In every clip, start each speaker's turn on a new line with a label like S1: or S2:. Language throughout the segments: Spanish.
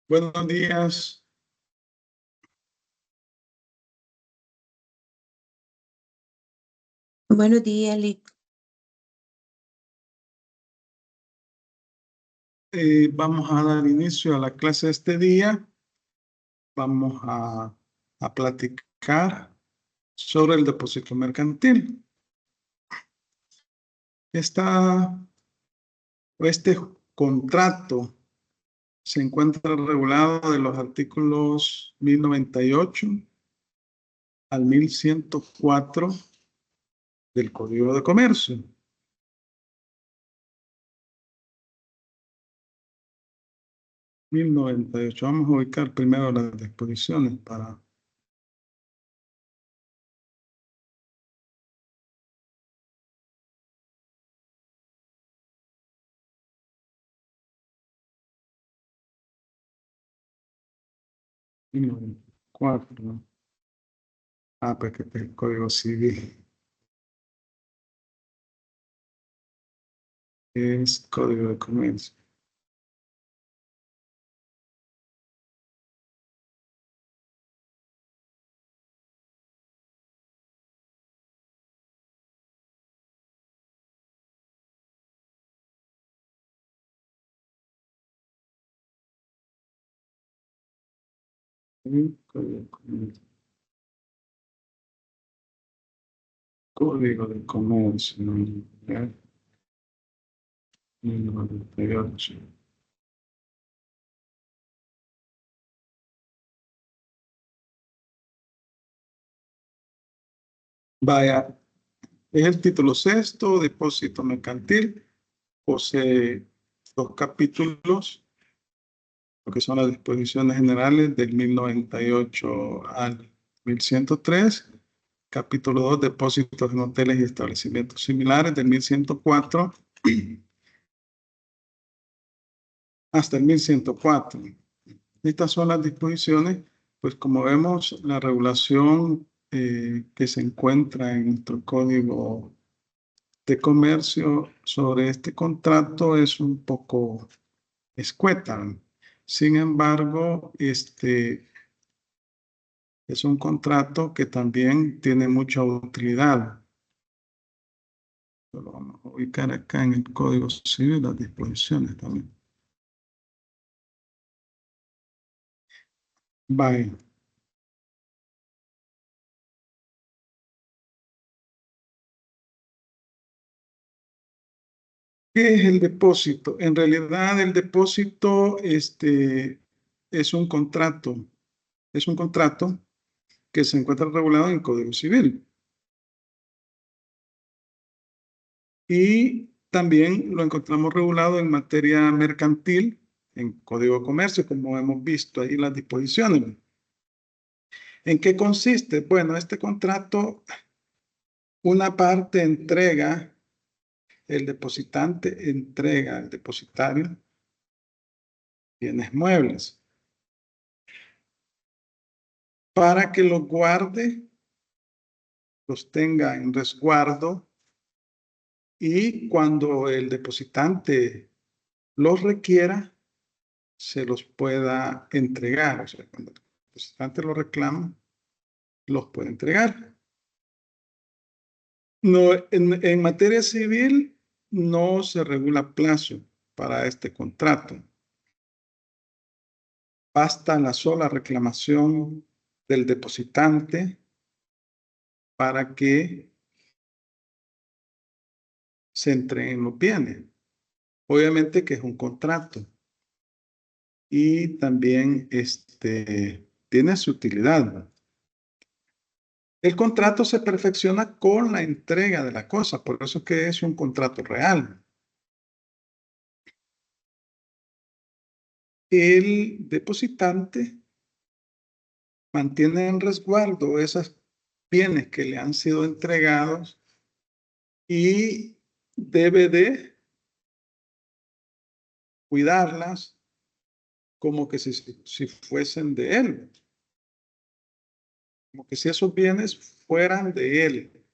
S1: Buenos días.
S2: Buenos días, Lick.
S1: Vamos a dar inicio a la clase de este día. Vamos a platicar sobre el depósito mercantil. Este contrato se encuentra regulado de los artículos 1098 al 1104 del Código de Comercio. 1098. Vamos a ubicar primero las disposiciones para... Cuatro, ¿no? Pues que es el Código Civil. Es Código de Comercio. Código de Comercio. Código de Comercio. 1098. Vaya, es el título sexto, depósito mercantil. Posee dos capítulos, lo que son las disposiciones generales del 1098 al 1103. Capítulo 2, depósitos en hoteles y establecimientos similares del 1104 hasta el 1104. Estas son las disposiciones, pues como vemos, la regulación que se encuentra en nuestro Código de Comercio sobre este contrato es un poco escueta. Sin embargo, es un contrato que también tiene mucha utilidad. Lo vamos a ubicar acá en el Código Civil, las disposiciones también. Vaya. ¿Qué es el depósito? En realidad, el depósito es un contrato. Es un contrato que se encuentra regulado en el Código Civil. Y también lo encontramos regulado en materia mercantil, en Código de Comercio, como hemos visto ahí las disposiciones. ¿En qué consiste? Bueno, este contrato, una parte entrega, el depositante entrega al depositario bienes muebles para que los guarde, los tenga en resguardo y cuando el depositante los requiera, se los pueda entregar. O sea, cuando el depositante los reclama, los puede entregar. No, en materia civil no se regula plazo para este contrato. Basta la sola reclamación del depositante para que se entreguen los bienes. Obviamente que es un contrato y también tiene su utilidad. El contrato se perfecciona con la entrega de la cosa, por eso que es un contrato real. El depositante mantiene en resguardo esos bienes que le han sido entregados y debe de cuidarlas como que si fuesen de él, como que si esos bienes fueran de él,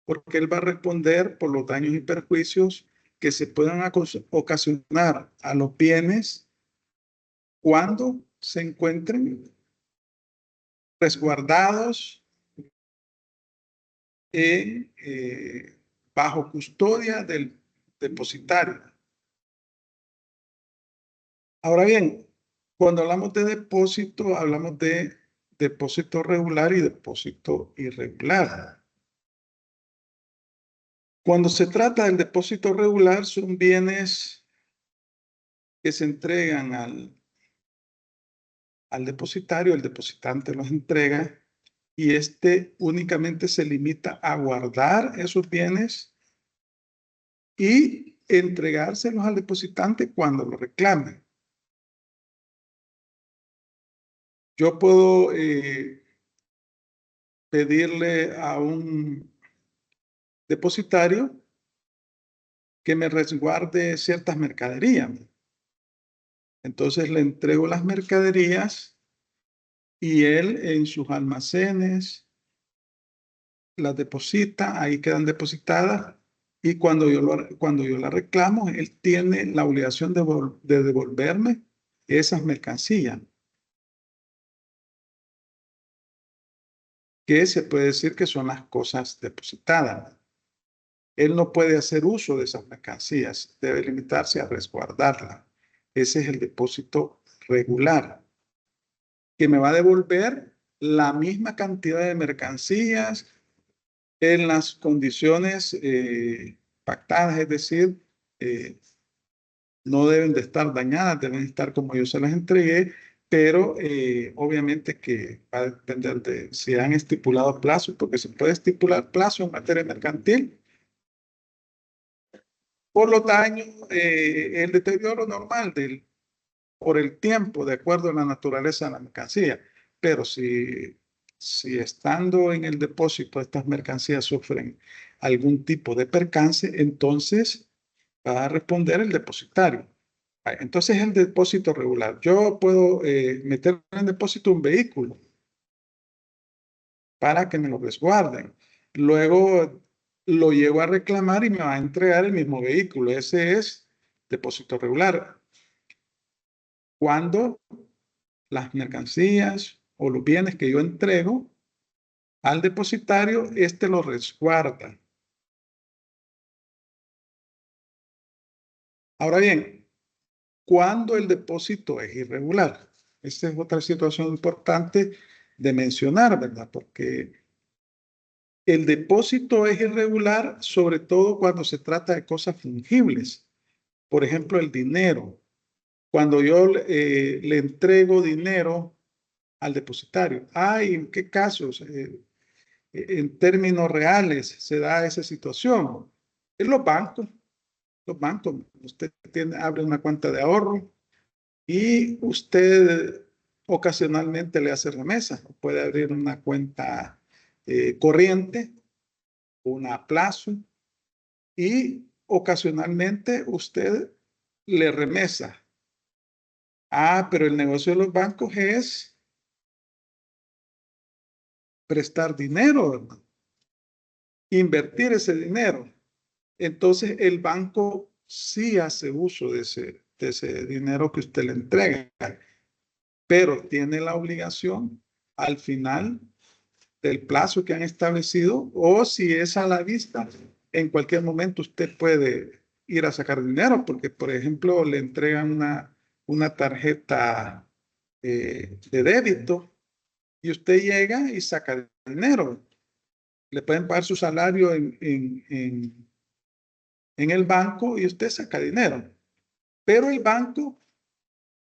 S1: porque él va a responder por los daños y perjuicios que se puedan ocasionar a los bienes cuando se encuentren resguardados bajo custodia del depositario. Ahora bien, cuando hablamos de depósito, hablamos de depósito regular y depósito irregular. Cuando se trata del depósito regular, son bienes que se entregan al depositario, el depositante los entrega y este únicamente se limita a guardar esos bienes y entregárselos al depositante cuando lo reclame. Yo puedo pedirle a un depositario que me resguarde ciertas mercaderías. Entonces le entrego las mercaderías y él en sus almacenes las deposita, ahí quedan depositadas y cuando yo la reclamo, él tiene la obligación de devolverme esas mercancías, que se puede decir que son las cosas depositadas. Él no puede hacer uso de esas mercancías, debe limitarse a resguardarlas. Ese es el depósito regular, que me va a devolver la misma cantidad de mercancías en las condiciones pactadas, es decir, no deben de estar dañadas, deben estar como yo se las entregué, pero obviamente que va a depender de si han estipulado plazo, porque se puede estipular plazo en materia mercantil por los daños, el deterioro normal por el tiempo, de acuerdo a la naturaleza de la mercancía. Pero si estando en el depósito estas mercancías sufren algún tipo de percance, entonces va a responder el depositario. Entonces el depósito regular. Yo puedo meter en depósito un vehículo para que me lo resguarden. Luego lo llevo a reclamar y me va a entregar el mismo vehículo. Ese es depósito regular. Cuando las mercancías o los bienes que yo entrego al depositario, este lo resguarda. Ahora bien, cuando el depósito es irregular. Esta es otra situación importante de mencionar, ¿verdad? Porque el depósito es irregular, sobre todo cuando se trata de cosas fungibles. Por ejemplo, el dinero. Cuando yo le entrego dinero al depositario. ¿En qué casos? En términos reales se da esa situación. En los bancos, usted abre una cuenta de ahorro y usted ocasionalmente le hace remesa. Puede abrir una cuenta corriente, una a plazo, y ocasionalmente usted le remesa. Pero el negocio de los bancos es prestar dinero, ¿verdad? Invertir ese dinero. Entonces el banco sí hace uso de ese dinero que usted le entrega, pero tiene la obligación al final del plazo que han establecido o si es a la vista, en cualquier momento usted puede ir a sacar dinero porque, por ejemplo, le entregan una tarjeta de débito y usted llega y saca dinero. Le pueden pagar su salario en el banco y usted saca dinero. Pero el banco,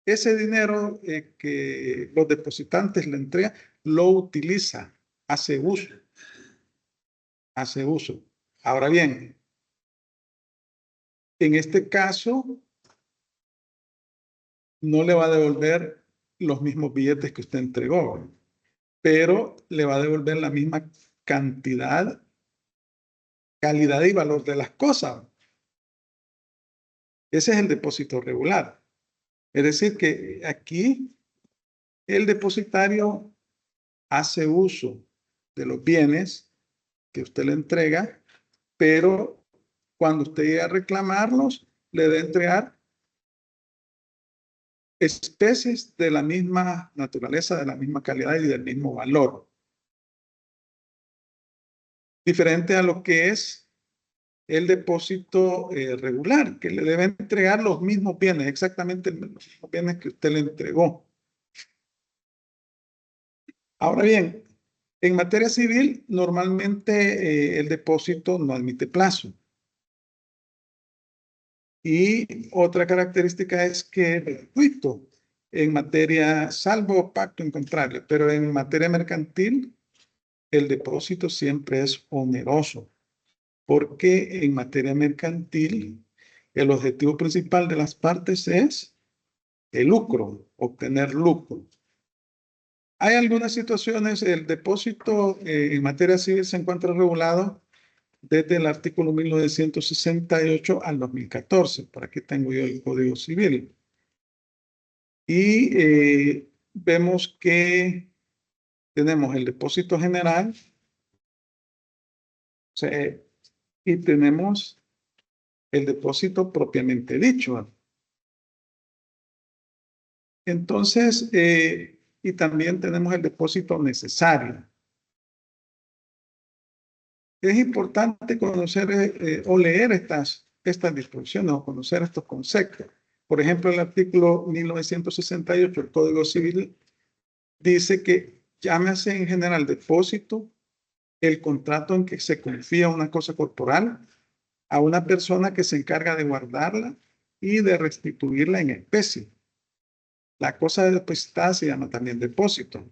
S1: ese dinero que los depositantes le entregan, lo utiliza, hace uso, hace uso. Ahora bien, en este caso, no le va a devolver los mismos billetes que usted entregó, pero le va a devolver la misma cantidad, calidad y valor de las cosas. Ese es el depósito regular. Es decir, que aquí el depositario hace uso de los bienes que usted le entrega, pero cuando usted llega a reclamarlos, le debe entregar especies de la misma naturaleza, de la misma calidad y del mismo valor. Diferente a lo que es el depósito regular, que le debe entregar los mismos bienes, exactamente los mismos bienes que usted le entregó. Ahora bien, en materia civil, normalmente el depósito no admite plazo. Y otra característica es que es gratuito en materia, salvo pacto en contrario, pero en materia mercantil, el depósito siempre es oneroso, porque en materia mercantil, el objetivo principal de las partes es el lucro, obtener lucro. Hay algunas situaciones, el depósito en materia civil se encuentra regulado desde el artículo 1968 al 2014. Por aquí tengo yo el Código Civil. Y vemos que tenemos el depósito general, o sea, y tenemos el depósito propiamente dicho. Entonces, y también tenemos el depósito necesario. Es importante conocer o leer estas disposiciones o conocer estos conceptos. Por ejemplo, el artículo 1968 del Código Civil dice que llámese en general depósito el contrato en que se confía una cosa corporal a una persona que se encarga de guardarla y de restituirla en especie. La cosa depositada se llama también depósito.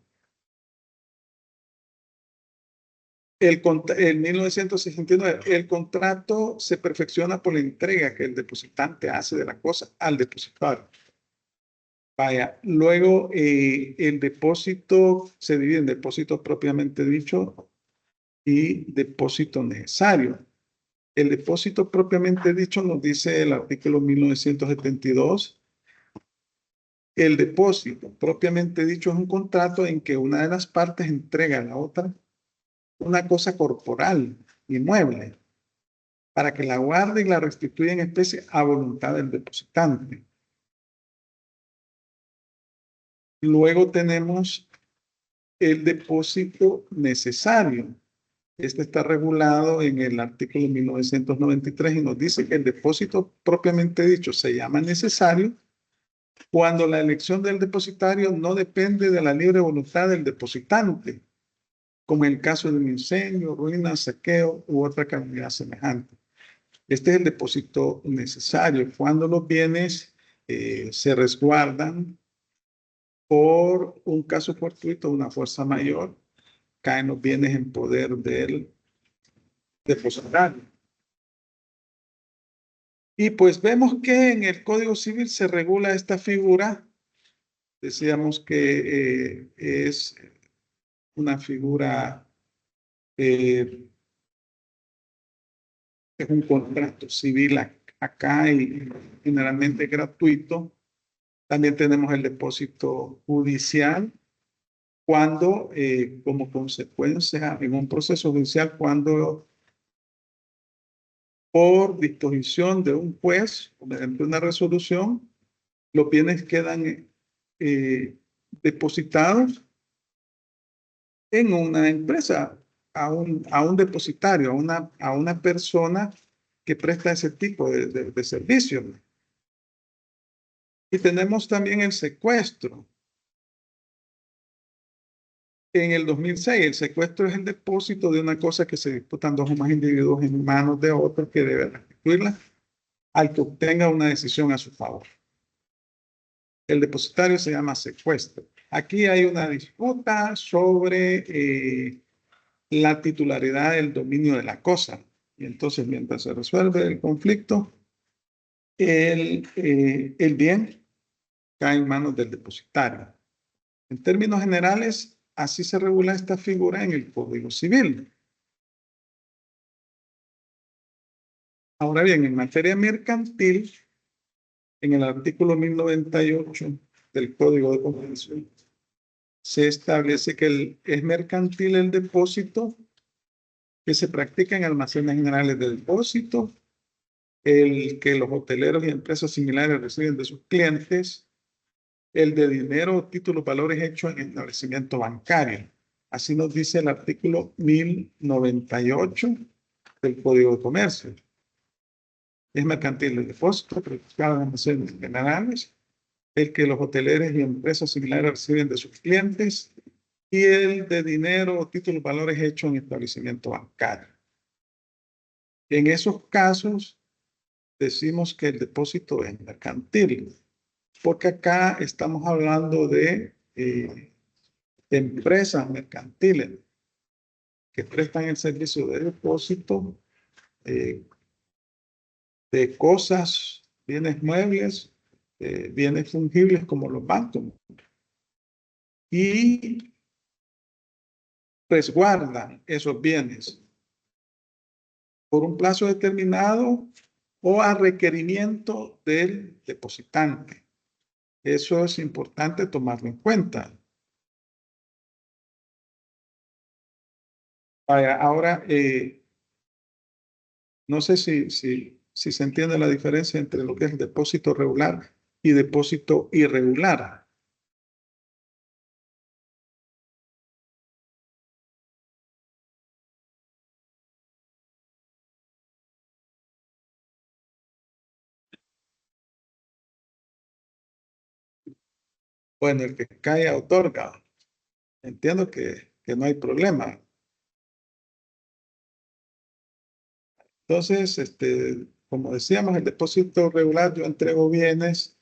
S1: En 1969, el contrato se perfecciona por la entrega que el depositante hace de la cosa al depositario. Vaya, luego el depósito se divide en depósito propiamente dicho y depósito necesario. El depósito propiamente dicho nos dice el artículo 1972. El depósito propiamente dicho es un contrato en que una de las partes entrega a la otra una cosa corporal, inmueble, para que la guarde y la restituya en especie a voluntad del depositante. Luego tenemos el depósito necesario. Este está regulado en el artículo 1993 y nos dice que el depósito propiamente dicho se llama necesario cuando la elección del depositario no depende de la libre voluntad del depositante, como en el caso de un incendio, ruina, saqueo u otra calamidad semejante. Este es el depósito necesario, cuando los bienes se resguardan por un caso fortuito, una fuerza mayor, caen los bienes en poder del depositario. Y pues vemos que en el Código Civil se regula esta figura. Decíamos que es una figura, es un contrato civil acá y generalmente gratuito. También tenemos el depósito judicial cuando, como consecuencia en un proceso judicial, cuando por disposición de un juez, mediante una resolución, los bienes quedan depositados en una empresa, a un depositario, a una persona que presta ese tipo de servicio. Y tenemos también el secuestro. En el 2006, el secuestro es el depósito de una cosa que se disputan dos o más individuos en manos de otro que debe restituirla al que obtenga una decisión a su favor. El depositario se llama secuestro. Aquí hay una disputa sobre la titularidad del dominio de la cosa. Y entonces, mientras se resuelve el conflicto, el bien cae en manos del depositario. En términos generales, así se regula esta figura en el Código Civil. Ahora bien, en materia mercantil, en el artículo 1098 del Código de Comercio, se establece que es mercantil el depósito que se practica en almacenes generales de depósito, el que los hoteleros y empresas similares reciben de sus clientes, el de dinero o títulos valores hechos en establecimiento bancario. Así nos dice el artículo 1098 del Código de Comercio. Es mercantil el depósito, practicado en almacenes generales, el que los hoteleros y empresas similares reciben de sus clientes, y el de dinero o títulos valores hechos en establecimiento bancario. En esos casos, decimos que el depósito es mercantil, porque acá estamos hablando de empresas mercantiles que prestan el servicio de depósito eh, de cosas, bienes muebles, bienes fungibles como los bancos, y resguardan esos bienes por un plazo determinado o a requerimiento del depositante. Eso es importante tomarlo en cuenta. Vaya, ahora, no sé si se entiende la diferencia entre lo que es el depósito regular y depósito irregular. Bueno, el que cae otorga. Entiendo que no hay problema. Entonces, como decíamos, el depósito regular, yo entrego bienes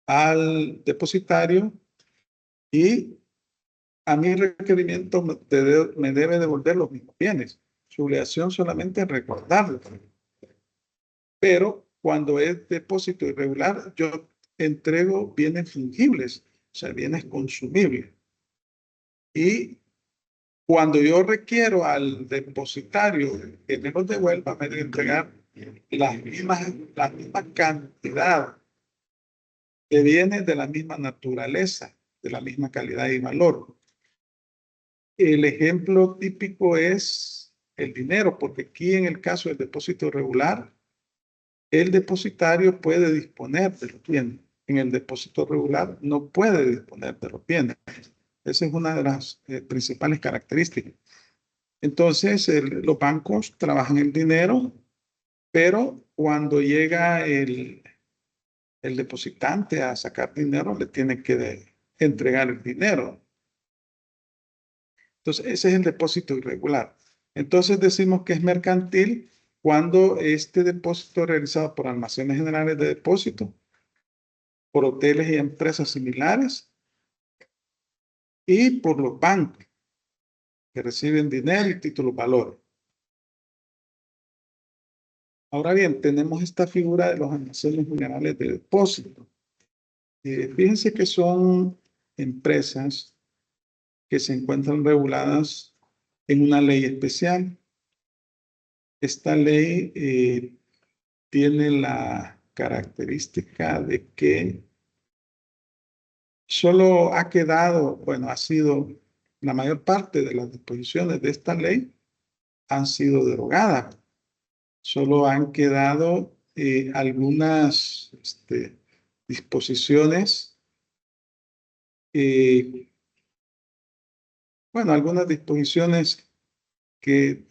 S1: al depositario y a mi requerimiento me debe devolver los mismos bienes. Su obligación solamente es recordarlo. Pero cuando es depósito irregular, yo entrego bienes fungibles, o sea, bienes consumibles. Y cuando yo requiero al depositario que me los devuelva, me debe entregar la misma cantidad de bienes de la misma naturaleza, de la misma calidad y valor. El ejemplo típico es el dinero, porque aquí en el caso del depósito regular, el depositario puede disponer de los bienes. En el depósito regular no puede disponer de los bienes. Esa es una de las principales características. Entonces, los bancos trabajan el dinero, pero cuando llega el depositante a sacar dinero, le tiene que entregar el dinero. Entonces, ese es el depósito irregular. Entonces, decimos que es mercantil cuando este depósito es realizado por almacenes generales de depósito, por hoteles y empresas similares y por los bancos que reciben dinero y títulos valores. Ahora bien, tenemos esta figura de los almacenes generales de depósito. Fíjense que son empresas que se encuentran reguladas en una ley especial. Esta ley tiene la característica de que solo ha quedado, bueno, ha sido la mayor parte de las disposiciones de esta ley han sido derogadas. Solo han quedado algunas disposiciones, eh, bueno, algunas disposiciones que,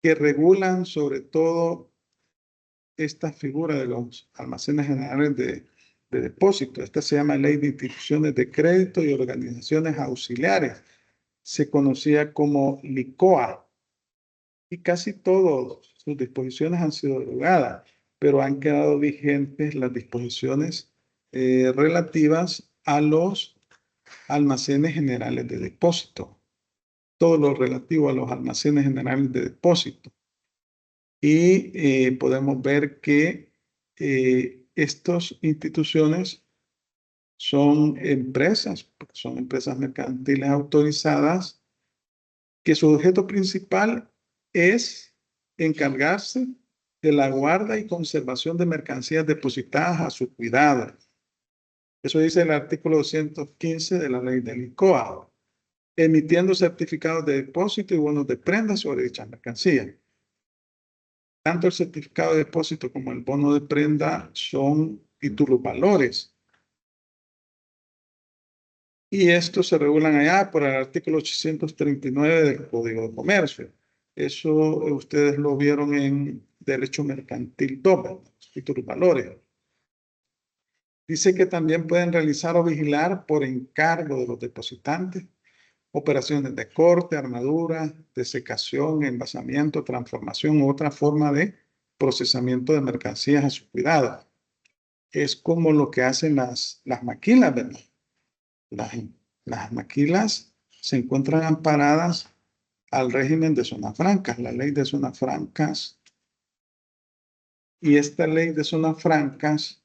S1: que regulan sobre todo esta figura de los almacenes generales de depósito. Esta se llama Ley de Instituciones de Crédito y Organizaciones Auxiliares. Se conocía como LICOA. Y casi todas sus disposiciones han sido derogadas, pero han quedado vigentes las disposiciones relativas a los almacenes generales de depósito, todo lo relativo a los almacenes generales de depósito. Y podemos ver que estas instituciones son empresas mercantiles autorizadas, que su objeto principal es encargarse de la guarda y conservación de mercancías depositadas a su cuidado. Eso dice el artículo 215 de la ley del ICOA, emitiendo certificados de depósito y bonos de prenda sobre dichas mercancías. tanto el certificado de depósito como el bono de prenda son títulos valores. Y estos se regulan allá por el artículo 839 del Código de Comercio. Eso ustedes lo vieron en Derecho Mercantil 2, los títulos valores. Dice que también pueden realizar o vigilar por encargo de los depositantes operaciones de corte, armadura, desecación, envasamiento, transformación u otra forma de procesamiento de mercancías a su cuidado. Es como lo que hacen las maquilas, ¿verdad? Las maquilas se encuentran amparadas al régimen de zonas francas, la ley de zonas francas. Y esta ley de zonas francas,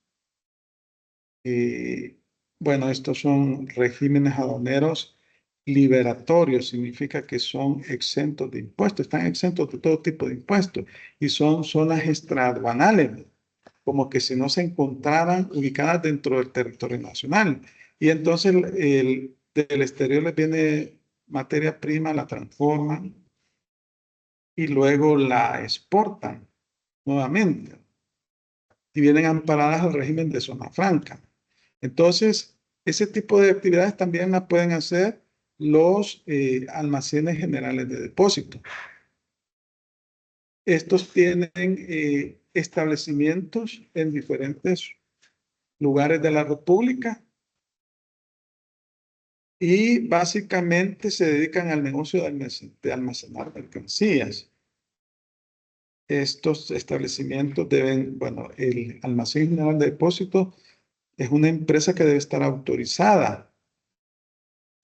S1: bueno, estos son regímenes aduaneros liberatorios, significa que son exentos de impuestos, están exentos de todo tipo de impuestos y son zonas extraaduanales, como que si no se encontraran ubicadas dentro del territorio nacional. Y entonces del exterior les viene materia prima, la transforman y luego la exportan nuevamente y vienen amparadas al régimen de zona franca. Entonces, ese tipo de actividades también las pueden hacer los almacenes generales de depósito. Estos tienen establecimientos en diferentes lugares de la República y básicamente se dedican al negocio de almacenar mercancías. Estos establecimientos deben, bueno, el almacén general de depósito es una empresa que debe estar autorizada.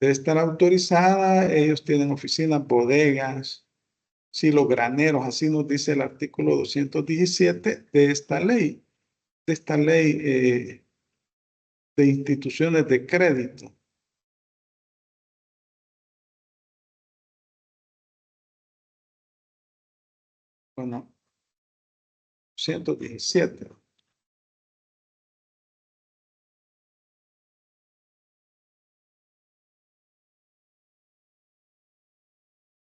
S1: Debe estar autorizada, ellos tienen oficinas, bodegas, sí, los graneros, así nos dice el artículo 217 de esta ley de instituciones de crédito. Bueno, 117.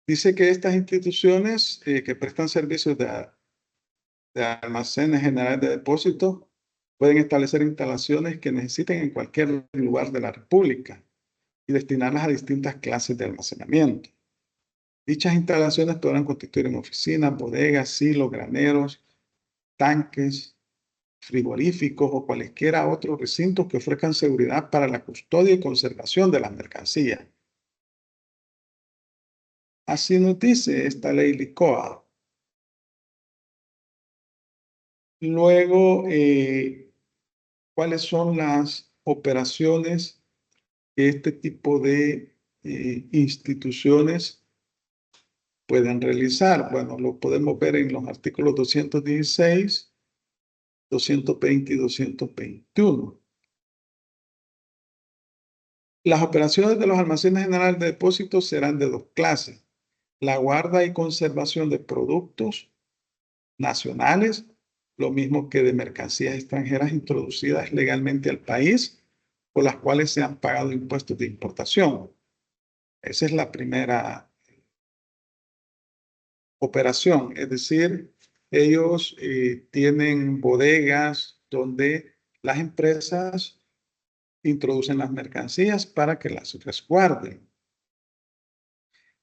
S1: Dice que estas instituciones que prestan servicios de almacenes generales de depósito pueden establecer instalaciones que necesiten en cualquier lugar de la República y destinarlas a distintas clases de almacenamiento. Dichas instalaciones podrán constituir en oficinas, bodegas, silos, graneros, tanques, frigoríficos o cualesquiera otros recintos que ofrezcan seguridad para la custodia y conservación de las mercancías. Así nos dice esta ley LICOA. Luego, ¿cuáles son las operaciones que este tipo de instituciones pueden realizar? Bueno, lo podemos ver en los artículos 216, 220 y 221. Las operaciones de los almacenes generales de depósitos serán de dos clases: la guarda y conservación de productos nacionales, lo mismo que de mercancías extranjeras introducidas legalmente al país, por las cuales se han pagado impuestos de importación. Esa es la primera operación, es decir, ellos tienen bodegas donde las empresas introducen las mercancías para que las resguarden.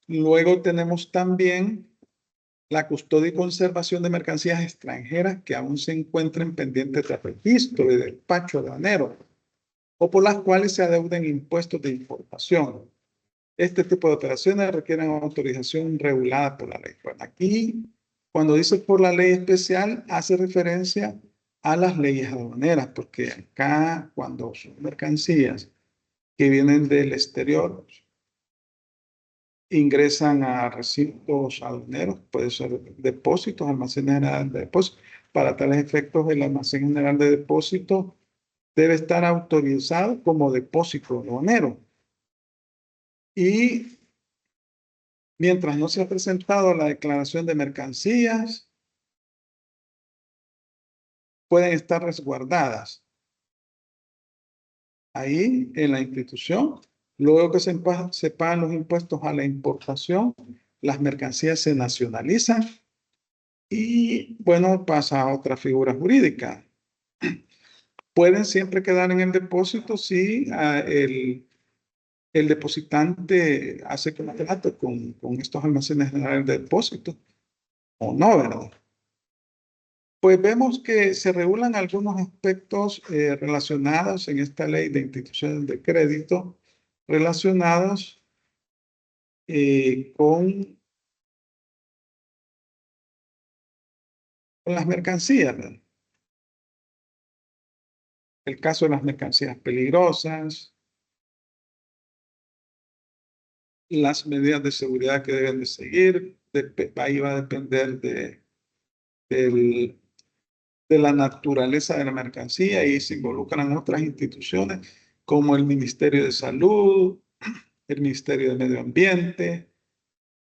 S1: Luego tenemos también la custodia y conservación de mercancías extranjeras que aún se encuentren pendientes de registro y despacho aduanero o por las cuales se adeuden impuestos de importación. Este tipo de operaciones requieren autorización regulada por la ley. Bueno, aquí, cuando dice por la ley especial, hace referencia a las leyes aduaneras, porque acá, cuando son mercancías que vienen del exterior, ingresan a recintos aduaneros, puede ser depósitos, almacenes generales de depósitos. Para tales efectos, el almacén general de depósito debe estar autorizado como depósito aduanero. Y mientras no se ha presentado la declaración de mercancías, pueden estar resguardadas ahí en la institución. Luego que se pagan los impuestos a la importación, las mercancías se nacionalizan Y bueno, pasa a otra figura jurídica. Pueden siempre quedar en el depósito si el depositante hace contrato con estos almacenes generales de depósito o no, ¿verdad? Pues vemos que se regulan algunos aspectos relacionados en esta ley de instituciones de crédito relacionados con las mercancías, ¿verdad? El caso de las mercancías peligrosas, las medidas de seguridad que deben de seguir, ahí va a depender del- de la naturaleza de la mercancía y se involucran otras instituciones como el Ministerio de Salud, el Ministerio de Medio Ambiente,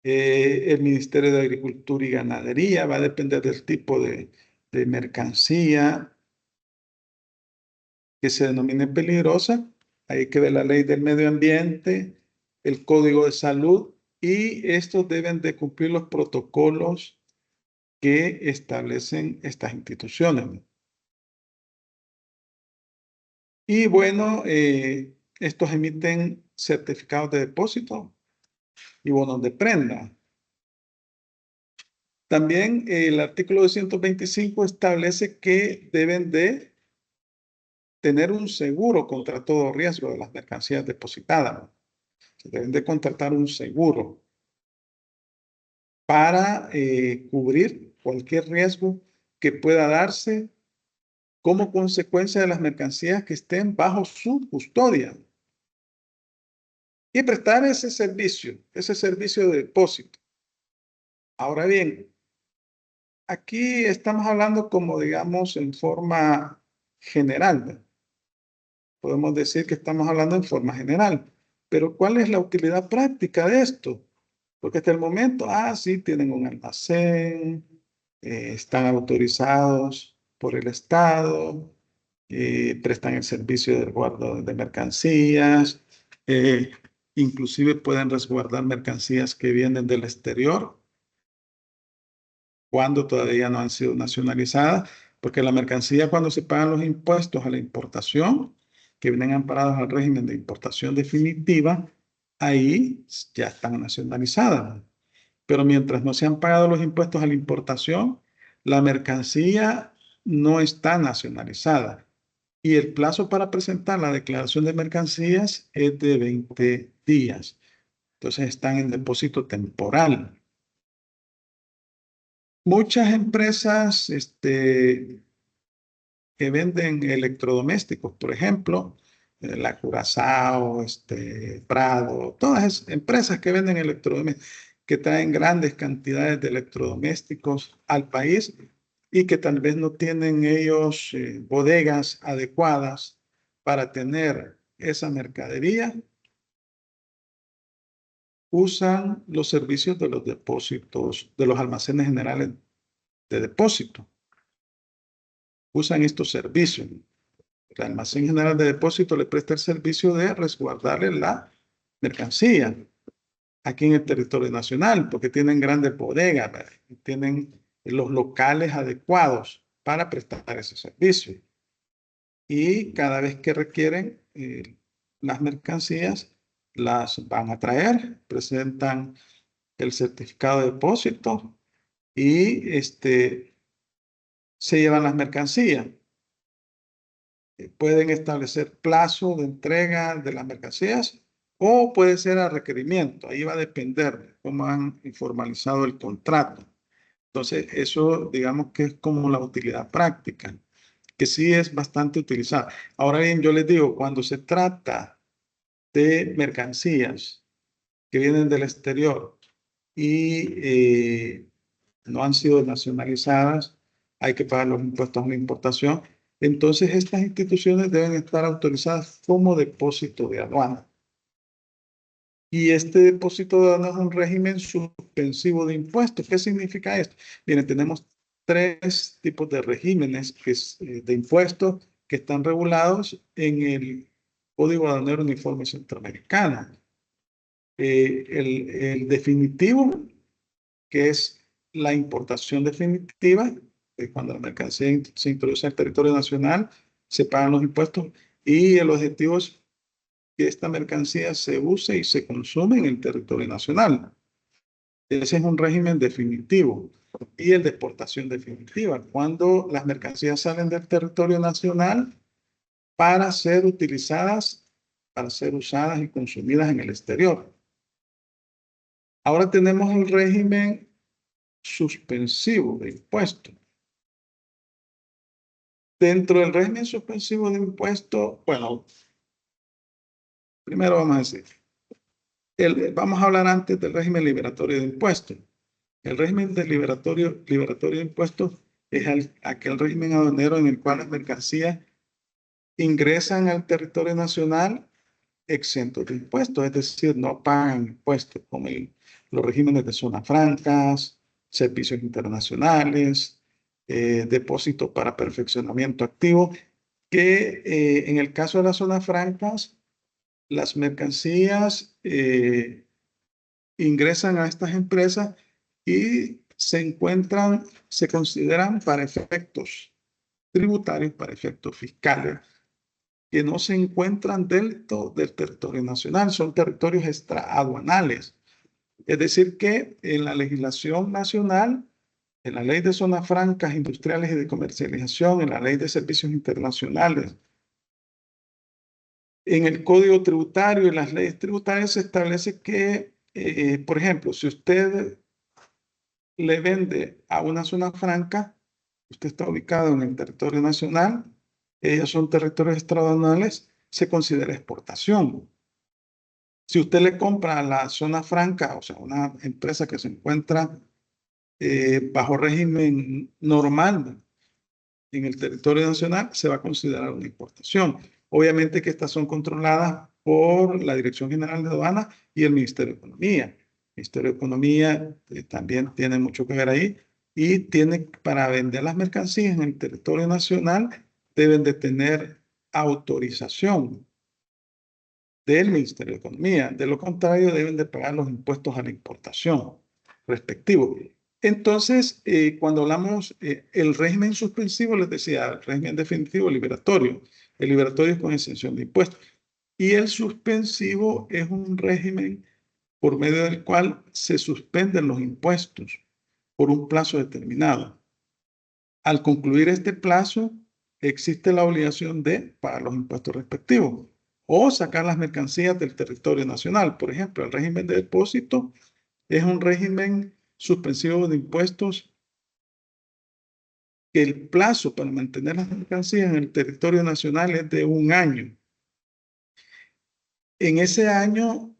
S1: el Ministerio de Agricultura y Ganadería, va a depender del tipo de mercancía que se denomine peligrosa. Hay que ver la ley del medio ambiente, el código de salud y estos deben de cumplir los protocolos que establecen estas instituciones. Y bueno, estos emiten certificados de depósito y bonos de prenda. También el artículo 225 establece que deben de tener un seguro contra todo riesgo de las mercancías depositadas. Se deben de contratar un seguro para cubrir cualquier riesgo que pueda darse como consecuencia de las mercancías que estén bajo su custodia y prestar ese servicio de depósito. Ahora bien, aquí estamos hablando como digamos en forma general, ¿verdad? Podemos decir que estamos hablando en forma general, pero ¿cuál es la utilidad práctica de esto? Porque hasta el momento, sí, tienen un almacén, están autorizados por el Estado, prestan el servicio de resguardo de mercancías, eh, inclusive pueden resguardar mercancías que vienen del exterior cuando todavía no han sido nacionalizadas, porque la mercancía cuando se pagan los impuestos a la importación, que vienen amparados al régimen de importación definitiva, ahí ya están nacionalizadas. Pero mientras no se han pagado los impuestos a la importación, la mercancía no está nacionalizada. Y el plazo para presentar la declaración de mercancías es de 20 días. Entonces están en depósito temporal. Muchas empresas que venden electrodomésticos, por ejemplo, la Curazao, Prado, todas esas empresas que venden electrodomésticos, que traen grandes cantidades de electrodomésticos al país y que tal vez no tienen ellos bodegas adecuadas para tener esa mercadería, usan los servicios de los depósitos, de los almacenes generales de depósito. Usan estos servicios. El almacén general de depósito le presta el servicio de resguardarle la mercancía aquí en el territorio nacional, porque tienen grandes bodegas, ¿verdad? Tienen los locales adecuados para prestar ese servicio. Y cada vez que requieren las mercancías, las van a traer, presentan el certificado de depósito y se llevan las mercancías. Pueden establecer plazo de entrega de las mercancías o puede ser a requerimiento. Ahí va a depender de cómo han formalizado el contrato. Entonces, eso digamos que es como la utilidad práctica, que sí es bastante utilizada. Ahora bien, yo les digo, cuando se trata de mercancías que vienen del exterior y no han sido nacionalizadas, hay que pagar los impuestos a la importación. Entonces, estas instituciones deben estar autorizadas como depósito de aduana. Y este depósito de aduana es un régimen suspensivo de impuestos. ¿Qué significa esto? Miren, tenemos tres tipos de regímenes de impuestos que están regulados en el Código Aduanero Uniforme Centroamericano. El definitivo, que es la importación definitiva, cuando la mercancía se introduce al territorio nacional, se pagan los impuestos y el objetivo es que esta mercancía se use y se consume en el territorio nacional. Ese es un régimen definitivo. Y el de exportación definitiva, cuando las mercancías salen del territorio nacional para ser utilizadas, para ser usadas y consumidas en el exterior. Ahora tenemos el régimen suspensivo de impuestos. Dentro del régimen suspensivo de impuestos, bueno, primero vamos a decir, vamos a hablar antes del régimen liberatorio de impuestos. El régimen de liberatorio de impuestos es aquel régimen aduanero en el cual las mercancías ingresan al territorio nacional exentos de impuestos, es decir, no pagan impuestos, como los regímenes de zonas francas, servicios internacionales, depósitos para perfeccionamiento activo, que en el caso de las zonas francas, las mercancías ingresan a estas empresas y se consideran para efectos tributarios, para efectos fiscales, que no se encuentran dentro del territorio nacional, son territorios extraaduanales. Es decir, que en la legislación nacional, en la ley de zonas francas industriales y de comercialización, en la ley de servicios internacionales, en el Código Tributario y las leyes tributarias se establece que, por ejemplo, si usted le vende a una zona franca, usted está ubicado en el territorio nacional, ellos son territorios extraaduanales, se considera exportación. Si usted le compra a la zona franca, o sea, una empresa que se encuentra bajo régimen normal en el territorio nacional, se va a considerar una importación. Obviamente que estas son controladas por la Dirección General de Aduanas y el Ministerio de Economía. El Ministerio de Economía también tiene mucho que ver ahí y para vender las mercancías en el territorio nacional deben de tener autorización del Ministerio de Economía. De lo contrario, deben de pagar los impuestos a la importación respectivos. Entonces, cuando hablamos el régimen suspensivo, les decía, el régimen definitivo liberatorio. El liberatorio es con exención de impuestos. Y el suspensivo es un régimen por medio del cual se suspenden los impuestos por un plazo determinado. Al concluir este plazo, existe la obligación de pagar los impuestos respectivos o sacar las mercancías del territorio nacional. Por ejemplo, el régimen de depósito es un régimen suspensivo de impuestos que el plazo para mantener las mercancías en el territorio nacional es de 1 año. En ese año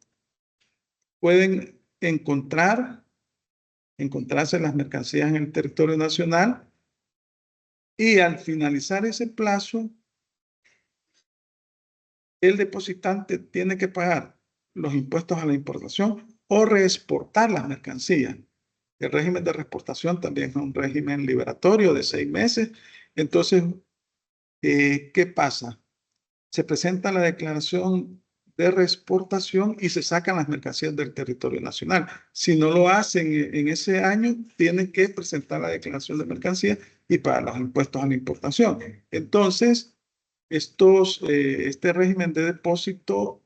S1: pueden encontrarse las mercancías en el territorio nacional y al finalizar ese plazo, el depositante tiene que pagar los impuestos a la importación o reexportar las mercancías. El régimen de reexportación también es un régimen liberatorio de 6 meses. Entonces, ¿qué pasa? Se presenta la declaración de reexportación y se sacan las mercancías del territorio nacional. Si no lo hacen en ese año, tienen que presentar la declaración de mercancía y pagar los impuestos a la importación. Entonces, este régimen de depósito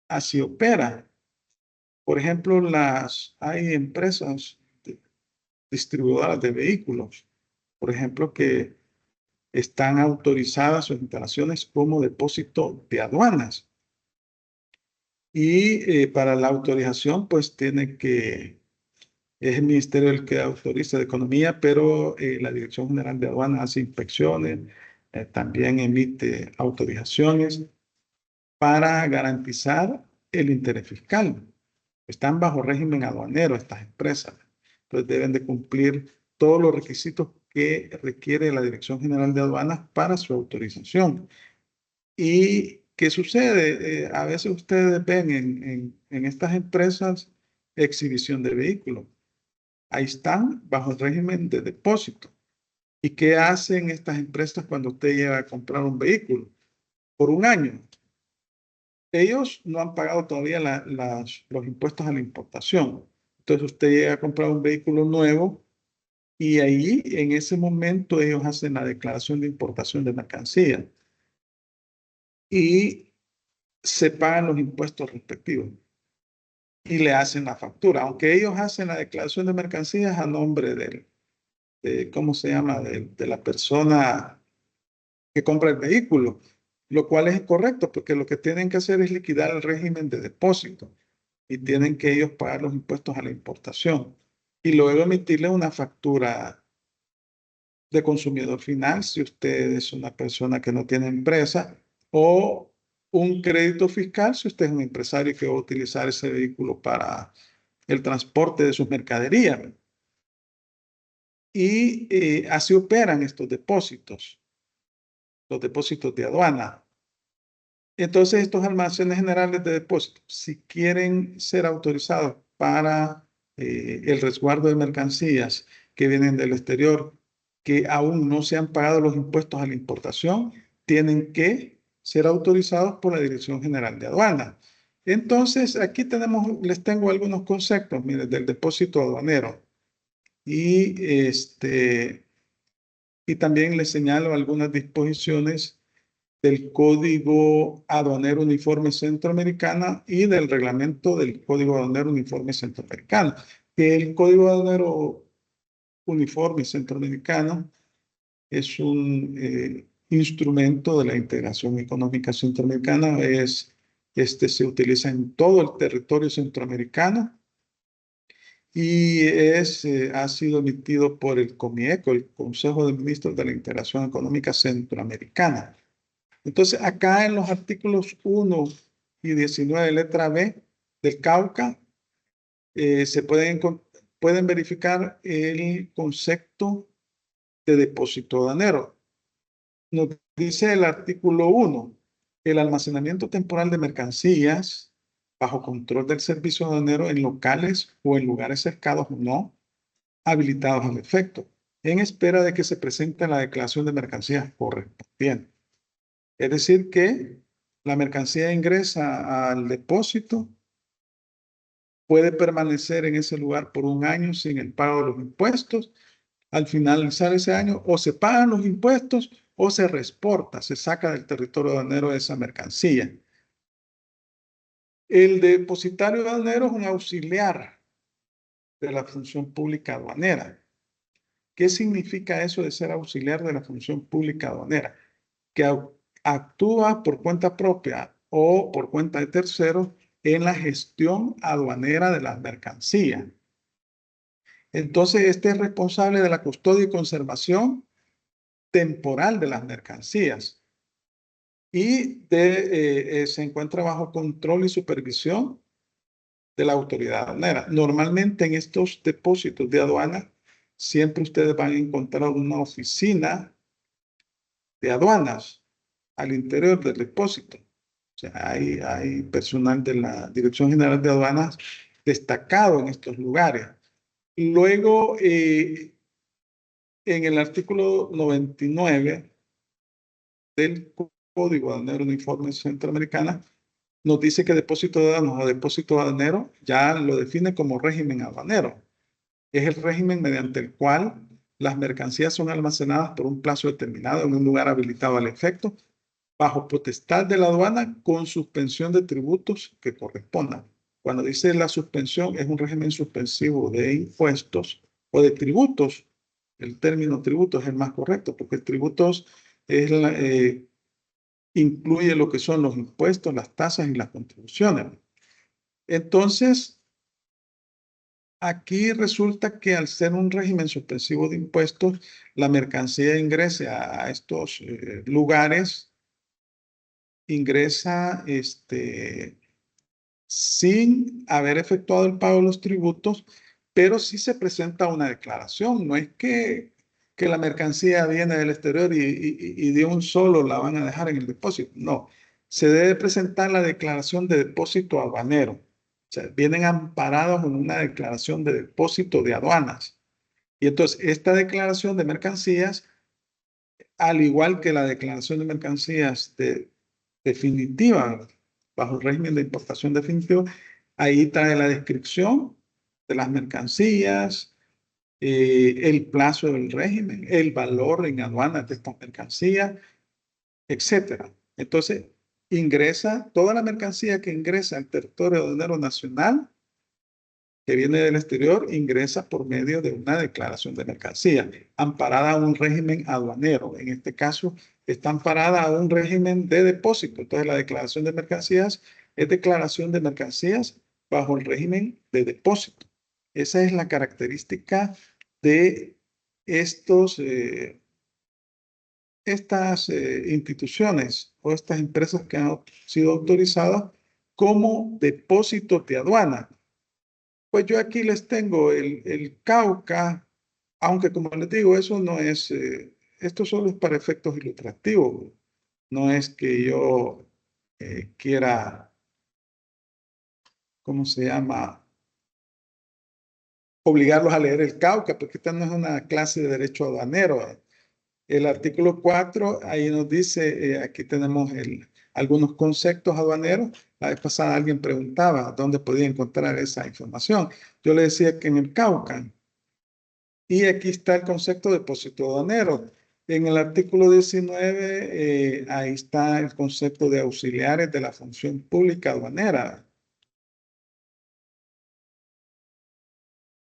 S1: así opera. Por ejemplo, hay empresas distribuidoras de vehículos, por ejemplo, que están autorizadas sus instalaciones como depósito de aduanas. Y para la autorización, pues es el ministerio el que autoriza de Economía, pero la Dirección General de Aduanas hace inspecciones, también emite autorizaciones para garantizar el interés fiscal. Están bajo régimen aduanero estas empresas. Entonces deben de cumplir todos los requisitos que requiere la Dirección General de Aduanas para su autorización. ¿Y qué sucede? A veces ustedes ven en estas empresas exhibición de vehículos. Ahí están bajo el régimen de depósito. ¿Y qué hacen estas empresas cuando usted llega a comprar un vehículo? Por 1 año. Ellos no han pagado todavía los impuestos a la importación. Entonces usted llega a comprar un vehículo nuevo Y ahí, en ese momento, ellos hacen la declaración de importación de mercancía y se pagan los impuestos respectivos y le hacen la factura. Aunque ellos hacen la declaración de mercancías a nombre ¿cómo se llama? De la persona que compra el vehículo, lo cual es incorrecto porque lo que tienen que hacer es liquidar el régimen de depósito y tienen que ellos pagar los impuestos a la importación y luego emitirle una factura de consumidor final si usted es una persona que no tiene empresa o un crédito fiscal si usted es un empresario que va a utilizar ese vehículo para el transporte de sus mercaderías. Y así operan estos depósitos, los depósitos de aduana. Entonces, estos almacenes generales de depósito, si quieren ser autorizados para el resguardo de mercancías que vienen del exterior, que aún no se han pagado los impuestos a la importación, tienen que ser autorizados por la Dirección General de Aduana. Entonces, aquí les tengo algunos conceptos, miren, del depósito aduanero. Y también les señalo algunas disposiciones del Código Aduanero Uniforme Centroamericano y del reglamento del Código Aduanero Uniforme Centroamericano. El Código Aduanero Uniforme Centroamericano es un instrumento de la integración económica centroamericana. Se utiliza en todo el territorio centroamericano y ha sido emitido por el COMIECO, el Consejo de Ministros de la Integración Económica Centroamericana. Entonces, acá en los artículos 1 y 19, letra B del Cauca, pueden verificar el concepto de depósito aduanero. Nos dice el artículo 1, el almacenamiento temporal de mercancías bajo control del servicio aduanero en locales o en lugares cercados o no habilitados al efecto, en espera de que se presente la declaración de mercancías correspondiente. Es decir, que la mercancía ingresa al depósito, puede permanecer en ese lugar por un año sin el pago de los impuestos. Al finalizar ese año, o se pagan los impuestos o se reexporta, se saca del territorio aduanero esa mercancía. El depositario aduanero es un auxiliar de la función pública aduanera. ¿Qué significa eso de ser auxiliar de la función pública aduanera? Que actúa por cuenta propia o por cuenta de terceros en la gestión aduanera de las mercancías. Entonces, este es responsable de la custodia y conservación temporal de las mercancías y se encuentra bajo control y supervisión de la autoridad aduanera. Normalmente en estos depósitos de aduana, siempre ustedes van a encontrar una oficina de aduanas al interior del depósito. O sea, hay personal de la Dirección General de Aduanas destacado en estos lugares. Luego, en el artículo 99 del Código Aduanero Uniforme Centroamericana, nos dice que depósito de aduanas o depósito aduanero ya lo define como régimen aduanero. Es el régimen mediante el cual las mercancías son almacenadas por un plazo determinado en un lugar habilitado al efecto, bajo potestad de la aduana, con suspensión de tributos que correspondan. Cuando dice la suspensión, es un régimen suspensivo de impuestos o de tributos. El término tributos es el más correcto, porque tributos incluye lo que son los impuestos, las tasas y las contribuciones. Entonces, aquí resulta que al ser un régimen suspensivo de impuestos, la mercancía ingresa a estos lugares, ingresa sin haber efectuado el pago de los tributos, pero sí se presenta una declaración. No es que la mercancía viene del exterior y de un solo la van a dejar en el depósito. No, se debe presentar la declaración de depósito aduanero. O sea, vienen amparados en una declaración de depósito de aduanas. Y entonces, esta declaración de mercancías, al igual que la declaración de mercancías definitiva, bajo el régimen de importación definitivo, ahí trae la descripción de las mercancías, el plazo del régimen, el valor en aduanas de estas mercancías, etcétera. Entonces, ingresa toda la mercancía que ingresa al territorio aduanero nacional, que viene del exterior, ingresa por medio de una declaración de mercancía, amparada a un régimen aduanero. En este caso, está amparada a un régimen de depósito. Entonces, la declaración de mercancías es declaración de mercancías bajo el régimen de depósito. Esa es la característica de estas instituciones o estas empresas que han sido autorizadas como depósitos de aduana. Pues yo aquí les tengo el Cauca, aunque como les digo, eso no es, esto solo es para efectos ilustrativos. No es que yo quiera, ¿cómo se llama? Obligarlos a leer el Cauca, porque esta no es una clase de derecho aduanero. El artículo 4, ahí nos dice, aquí tenemos algunos conceptos aduaneros. La vez pasada alguien preguntaba dónde podía encontrar esa información. Yo le decía que en el Cauca. Y aquí está el concepto de depósito aduanero. En el artículo 19, ahí está el concepto de auxiliares de la función pública aduanera.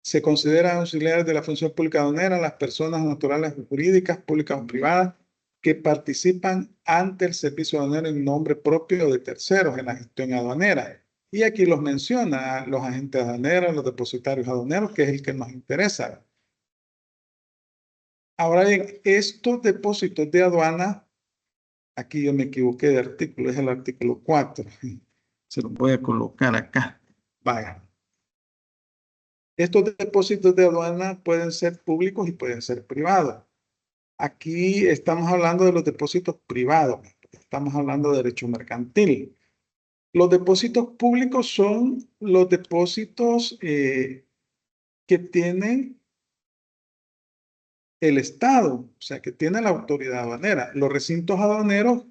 S1: Se consideran auxiliares de la función pública aduanera las personas naturales o jurídicas, públicas o privadas, que participan ante el servicio aduanero en nombre propio de terceros en la gestión aduanera. Y aquí los menciona los agentes aduaneros, los depositarios aduaneros, que es el que nos interesa. Ahora bien, estos depósitos de aduana, aquí yo me equivoqué de artículo, es el artículo 4. Se los voy a colocar acá. Vaya. Estos depósitos de aduana pueden ser públicos y pueden ser privados. Aquí estamos hablando de los depósitos privados. Estamos hablando de derecho mercantil. Los depósitos públicos son los depósitos que tienen el Estado, o sea, que tiene la autoridad aduanera. Los recintos aduaneros,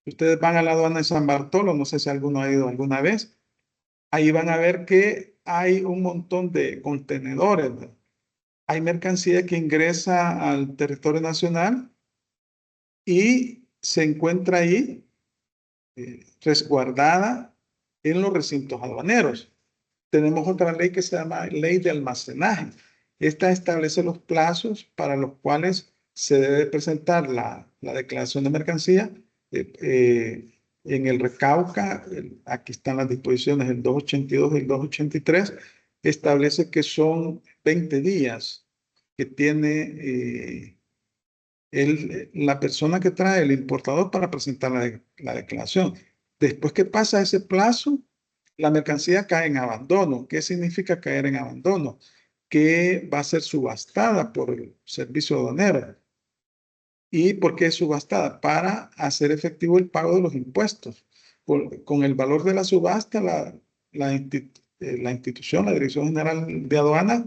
S1: ustedes van a la aduana de San Bartolo, no sé si alguno ha ido alguna vez, ahí van a ver que hay un montón de contenedores, ¿verdad? Hay mercancía que ingresa al territorio nacional y se encuentra ahí resguardada en los recintos aduaneros. Tenemos otra ley que se llama Ley de Almacenaje. Esta establece los plazos para los cuales se debe presentar la declaración de mercancía. En el Recauca, aquí están las disposiciones, el 282 y el 283, establece que son 20 días que tiene la persona que trae, el importador, para presentar la declaración. Después que pasa ese plazo, la mercancía cae en abandono. ¿Qué significa caer en abandono? Que va a ser subastada por el servicio aduanero. ¿Y por qué es subastada? Para hacer efectivo el pago de los impuestos. Con el valor de la subasta, la institución, la Dirección General de Aduanas,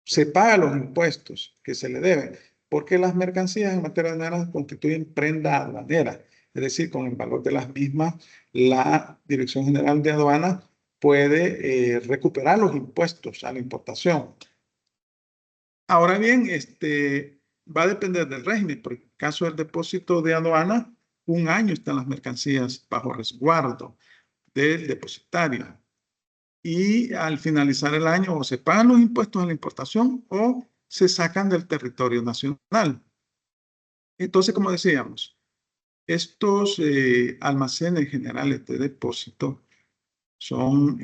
S1: se pagan los impuestos que se le deben, porque las mercancías en materia aduanera constituyen prenda aduanera. Es decir, con el valor de las mismas, la Dirección General de Aduanas puede recuperar los impuestos a la importación. Ahora bien, va a depender del régimen. Por el caso del depósito de aduana, un año están las mercancías bajo resguardo del depositario. Y al finalizar el año o se pagan los impuestos a la importación o se sacan del territorio nacional. Entonces, como decíamos, estos almacenes generales de depósito son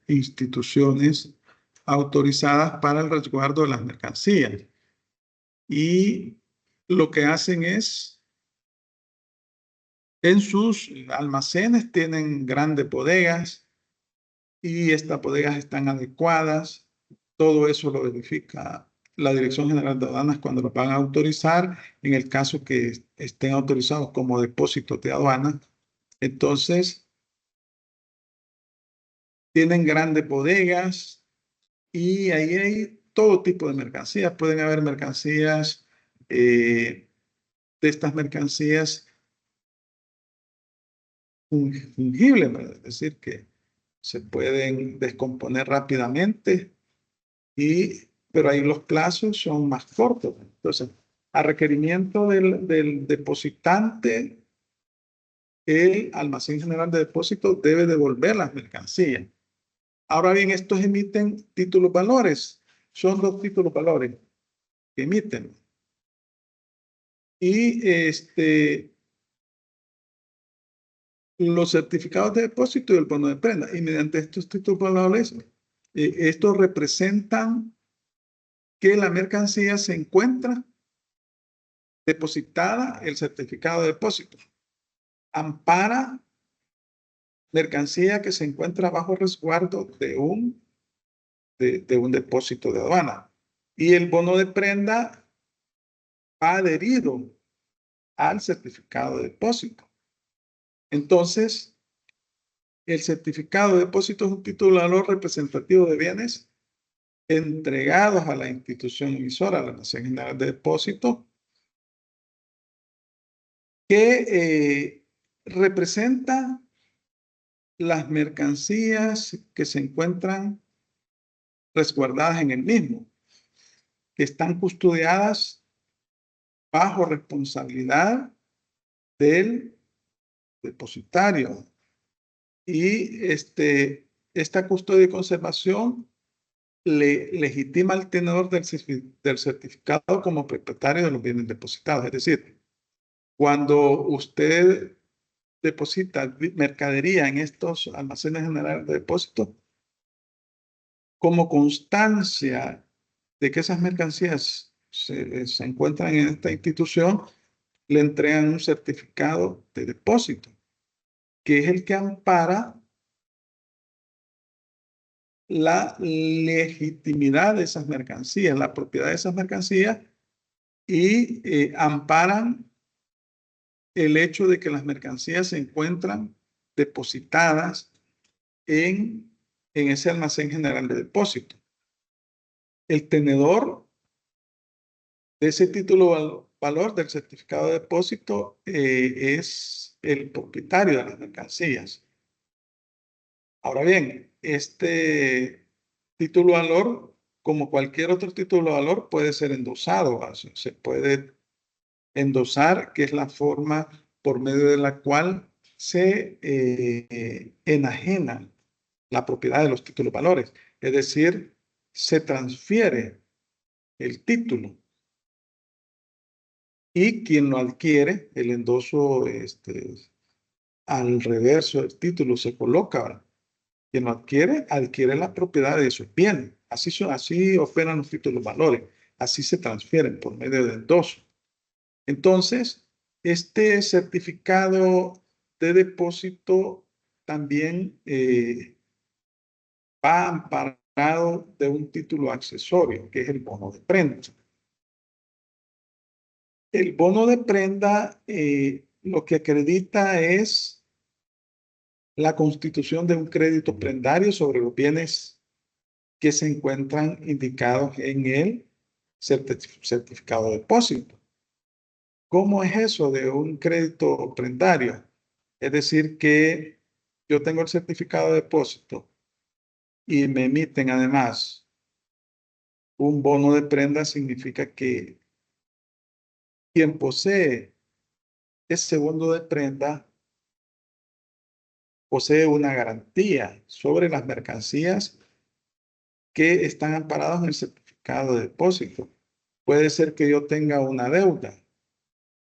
S1: instituciones autorizadas para el resguardo de las mercancías y lo que hacen es, en sus almacenes tienen grandes bodegas y estas bodegas están adecuadas. Todo eso lo verifica la Dirección General de Aduanas cuando lo van a autorizar, en el caso que estén autorizados como depósitos de aduana. Entonces, tienen grandes bodegas y ahí hay todo tipo de mercancías. Pueden haber mercancías, de estas mercancías fungibles, ¿verdad? Es decir, que se pueden descomponer rápidamente, pero ahí los plazos son más cortos. Entonces, a requerimiento del depositante, el almacén general de depósitos debe devolver las mercancías. Ahora bien, estos emiten títulos valores. Son dos títulos valores que emiten. Y los certificados de depósito y el bono de prenda. Y mediante estos títulos valores, estos representan que la mercancía se encuentra depositada, el certificado de depósito. Ampara mercancía que se encuentra bajo resguardo de un depósito de aduana. Y el bono de prenda va adherido al certificado de depósito. Entonces, el certificado de depósito es un título de valor representativo de bienes entregados a la institución emisora, la Almacén General de Depósito, que representa las mercancías que se encuentran resguardadas en el mismo, que están custodiadas bajo responsabilidad del depositario. Y esta custodia y conservación le legitima al tenedor del certificado como propietario de los bienes depositados. Es decir, cuando usted deposita mercadería en estos almacenes generales de depósito, como constancia de que esas mercancías se encuentran en esta institución, le entregan un certificado de depósito, que es el que ampara la legitimidad de esas mercancías, la propiedad de esas mercancías, y amparan el hecho de que las mercancías se encuentran depositadas en ese almacén general de depósito. El tenedor de ese título valor del certificado de depósito es el propietario de las mercancías. Ahora bien, este título valor, como cualquier otro título valor, puede ser endosado. Se puede endosar, que es la forma por medio de la cual se enajena la propiedad de los títulos valores. Es decir, se transfiere el título y quien lo adquiere, el endoso al reverso del título se coloca. ¿Verdad? Quien lo adquiere la propiedad de esos bienes. Así operan los títulos valores. Así se transfieren por medio de endoso. Entonces, este certificado de depósito también va amparado de un título accesorio, que es el bono de prenda. El bono de prenda lo que acredita es la constitución de un crédito prendario sobre los bienes que se encuentran indicados en el certificado de depósito. ¿Cómo es eso de un crédito prendario? Es decir, que yo tengo el certificado de depósito y me emiten además un bono de prenda, significa que quien posee ese bono de prenda posee una garantía sobre las mercancías que están amparadas en el certificado de depósito. Puede ser que yo tenga una deuda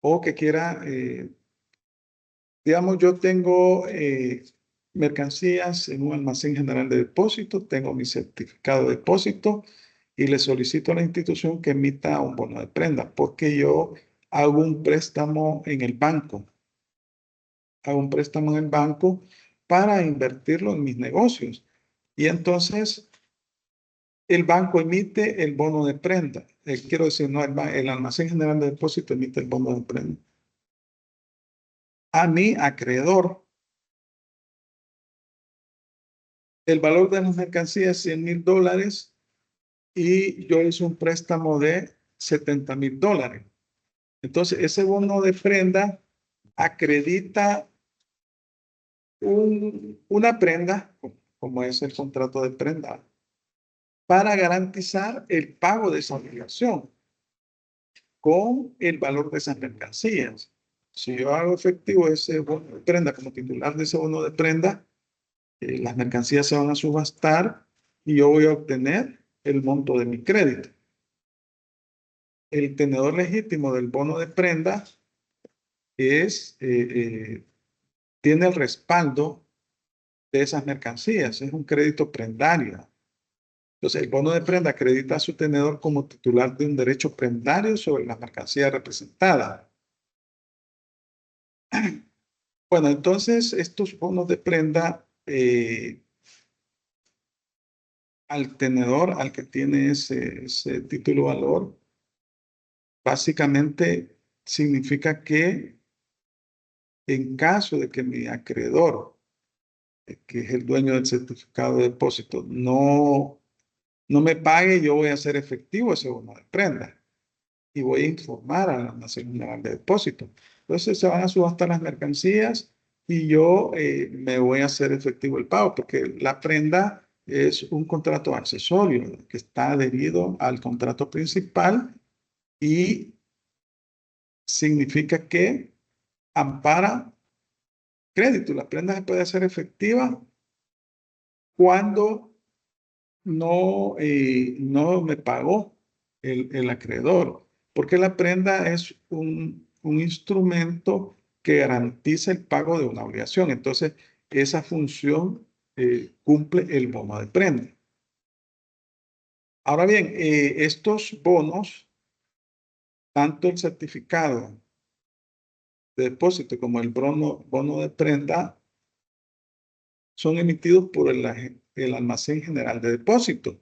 S1: o que quiera, digamos, yo tengo mercancías en un almacén general de depósito, tengo mi certificado de depósito y le solicito a la institución que emita un bono de prenda porque yo hago un préstamo en el banco. Hago un préstamo en el banco para invertirlo en mis negocios. Y entonces el banco emite el bono de prenda. Quiero decir, no, el almacén general de depósito emite el bono de prenda. A mi acreedor, el valor de las mercancías es $100,000 y yo hice un préstamo de $70,000. Entonces, ese bono de prenda acredita una prenda, como es el contrato de prenda, para garantizar el pago de esa obligación con el valor de esas mercancías. Si yo hago efectivo ese bono de prenda como titular de ese bono de prenda, las mercancías se van a subastar y yo voy a obtener el monto de mi crédito. El tenedor legítimo del bono de prenda tiene el respaldo de esas mercancías, es un crédito prendario. Entonces, el bono de prenda acredita a su tenedor como titular de un derecho prendario sobre las mercancías representadas. Bueno, entonces estos bonos de prenda al tenedor, al que tiene ese título valor, básicamente significa que en caso de que mi acreedor, que es el dueño del certificado de depósito, no me pague, yo voy a hacer efectivo ese bono de prenda y voy a informar al almacén general de depósito. Entonces se van a subastar las mercancías y yo me voy a hacer efectivo el pago, porque la prenda es un contrato accesorio que está adherido al contrato principal y significa que ampara crédito. La prenda se puede hacer efectiva cuando no me pagó el acreedor, porque la prenda es un instrumento que garantiza el pago de una obligación. Entonces, esa función cumple el bono de prenda. Ahora bien, estos bonos, tanto el certificado de depósito como el bono de prenda, son emitidos por el almacén general de depósito.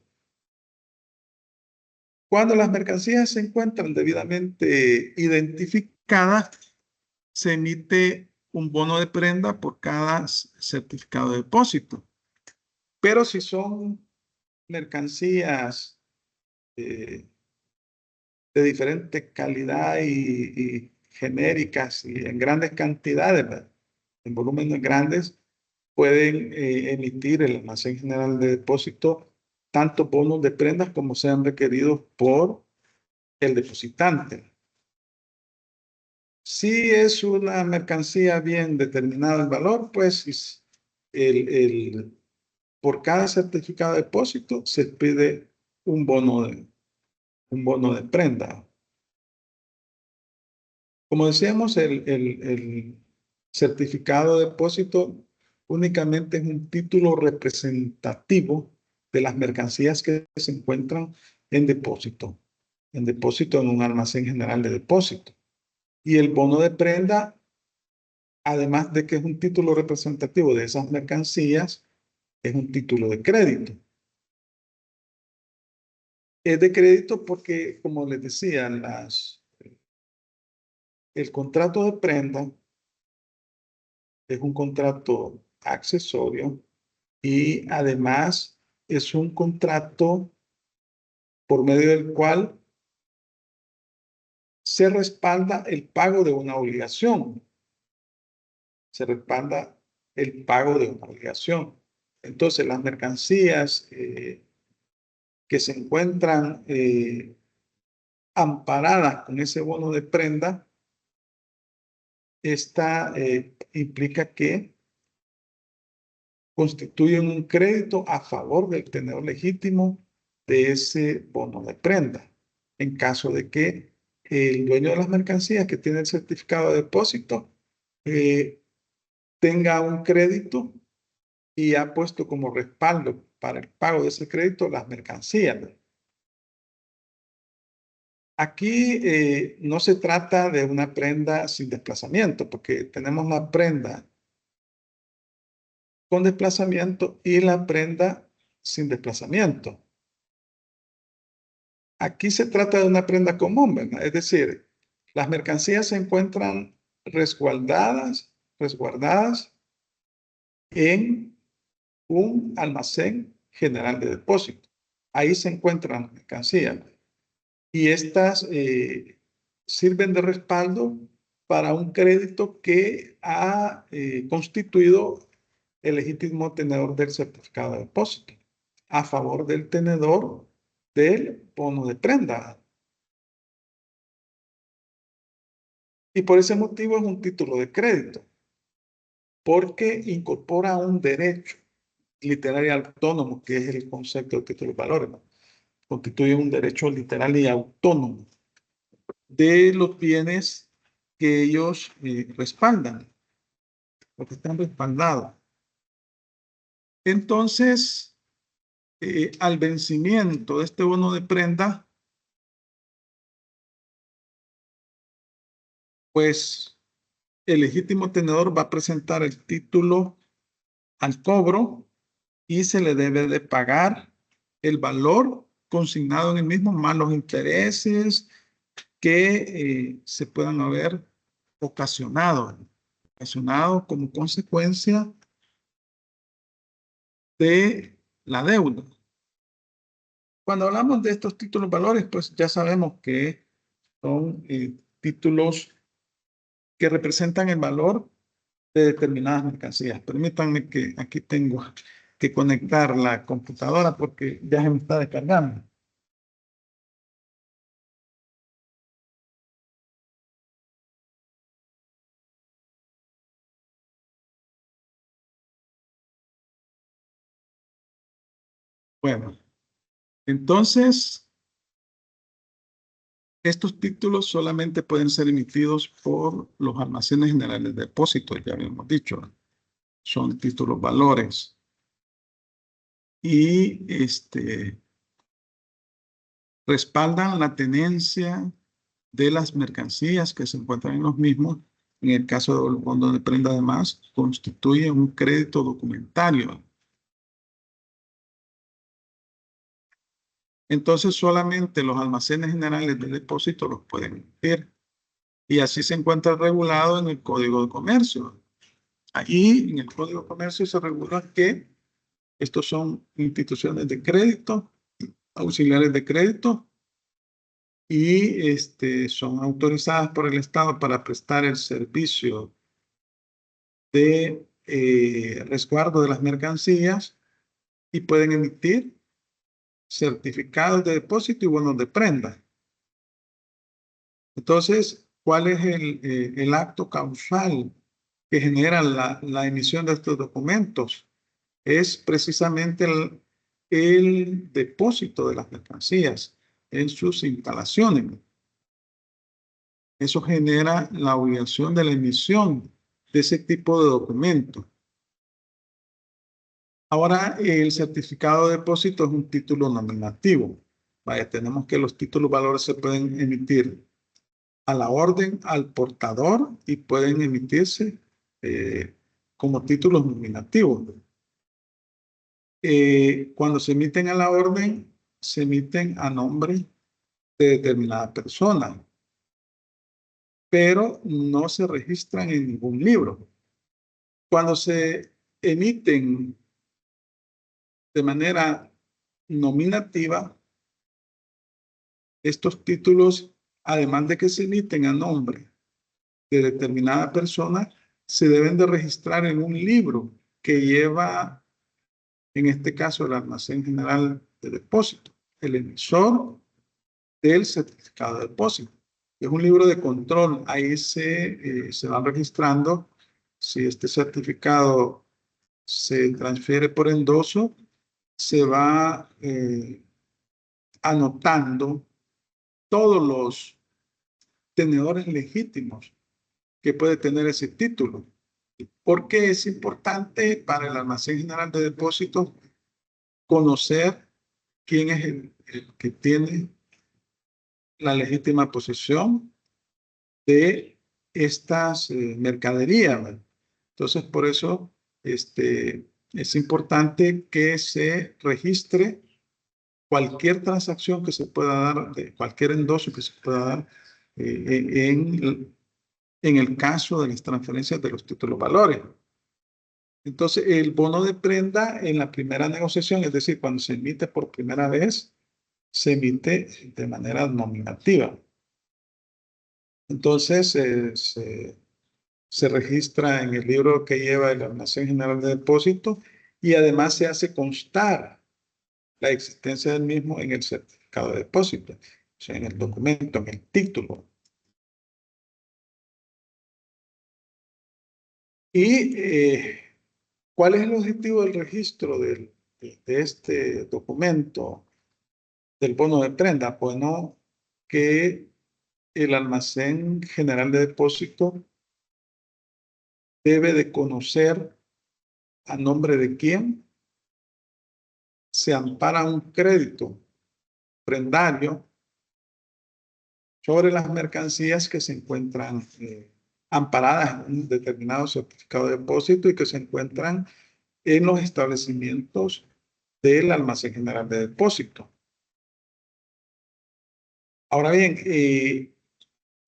S1: Cuando las mercancías se encuentran debidamente identificadas, se emite un bono de prenda por cada certificado de depósito. Pero si son mercancías de diferente calidad y genéricas y en grandes cantidades, ¿verdad?, en volúmenes grandes, pueden emitir el almacén general de depósito tanto bonos de prendas como sean requeridos por el depositante. Si es una mercancía bien determinada el valor, pues por cada certificado de depósito se pide un bono de prenda. Como decíamos, el certificado de depósito únicamente es un título representativo de las mercancías que se encuentran en depósito en un almacén general de depósito. Y el bono de prenda, además de que es un título representativo de esas mercancías, es un título de crédito. Es de crédito porque, como les decía, el contrato de prenda es un contrato accesorio y además es un contrato por medio del cual se respalda el pago de una obligación. Se respalda el pago de una obligación. Entonces, las mercancías que se encuentran amparadas con ese bono de prenda, esta implica que constituyen un crédito a favor del tenedor legítimo de ese bono de prenda, en caso de que el dueño de las mercancías que tiene el certificado de depósito tenga un crédito y ha puesto como respaldo para el pago de ese crédito las mercancías. Aquí no se trata de una prenda sin desplazamiento, porque tenemos la prenda con desplazamiento y la prenda sin desplazamiento. Aquí se trata de una prenda común, ¿verdad? Es decir, las mercancías se encuentran resguardadas en un almacén general de depósito. Ahí se encuentran las mercancías y estas sirven de respaldo para un crédito que ha constituido el legítimo tenedor del certificado de depósito a favor del tenedor del bono de prenda. Y por ese motivo es un título de crédito, porque incorpora un derecho literal y autónomo, que es el concepto de título de valores, ¿no? Constituye un derecho literal y autónomo de los bienes que ellos respaldan, porque están respaldados. Entonces, al vencimiento de este bono de prenda, pues el legítimo tenedor va a presentar el título al cobro y se le debe de pagar el valor consignado en el mismo, más los intereses que se puedan haber ocasionado como consecuencia de la deuda. Cuando hablamos de estos títulos valores, pues ya sabemos que son títulos que representan el valor de determinadas mercancías. Permítanme que aquí tengo que conectar la computadora porque ya se me está descargando. Bueno, entonces, estos títulos solamente pueden ser emitidos por los almacenes generales de depósitos, ya habíamos dicho. Son títulos valores. Y respaldan la tenencia de las mercancías que se encuentran en los mismos. En el caso del bono de prenda, además, constituye un crédito documentario. Entonces, solamente los almacenes generales de depósito los pueden emitir. Y así se encuentra regulado en el Código de Comercio. Ahí, en el Código de Comercio, se regula que estos son instituciones de crédito, auxiliares de crédito, y son autorizadas por el Estado para prestar el servicio de resguardo de las mercancías y pueden emitir certificados de depósito y bonos de prenda. Entonces, ¿cuál es el acto causal que genera la emisión de estos documentos? Es precisamente el depósito de las mercancías en sus instalaciones. Eso genera la obligación de la emisión de ese tipo de documento. Ahora, el certificado de depósito es un título nominativo. Vaya, tenemos que los títulos valores se pueden emitir a la orden, al portador y pueden emitirse como títulos nominativos. Cuando se emiten a la orden, se emiten a nombre de determinada persona, pero no se registran en ningún libro. Cuando se emiten de manera nominativa, estos títulos, además de que se emiten a nombre de determinada persona, se deben de registrar en un libro que lleva, en este caso, el Almacén General de Depósito, el emisor del certificado de depósito. Es un libro de control. Ahí se van registrando si este certificado se transfiere por endoso, se va anotando todos los tenedores legítimos que puede tener ese título. Porque es importante para el Almacén General de Depósitos conocer quién es el que tiene la legítima posesión de estas mercaderías, ¿verdad? Entonces, por eso es importante que se registre cualquier transacción que se pueda dar, de cualquier endoso que se pueda dar en el caso de las transferencias de los títulos valores. Entonces, el bono de prenda en la primera negociación, es decir, cuando se emite por primera vez, se emite de manera nominativa. Entonces, se registra en el libro que lleva el Almacén General de Depósitos y además se hace constar la existencia del mismo en el certificado de depósito, o sea, en el documento, en el título. ¿Y cuál es el objetivo del registro de este documento del bono de prenda? Bueno, que el Almacén General de Depósito debe de conocer a nombre de quién se ampara un crédito prendario sobre las mercancías que se encuentran amparadas en un determinado certificado de depósito y que se encuentran en los establecimientos del Almacén General de Depósito. Ahora bien,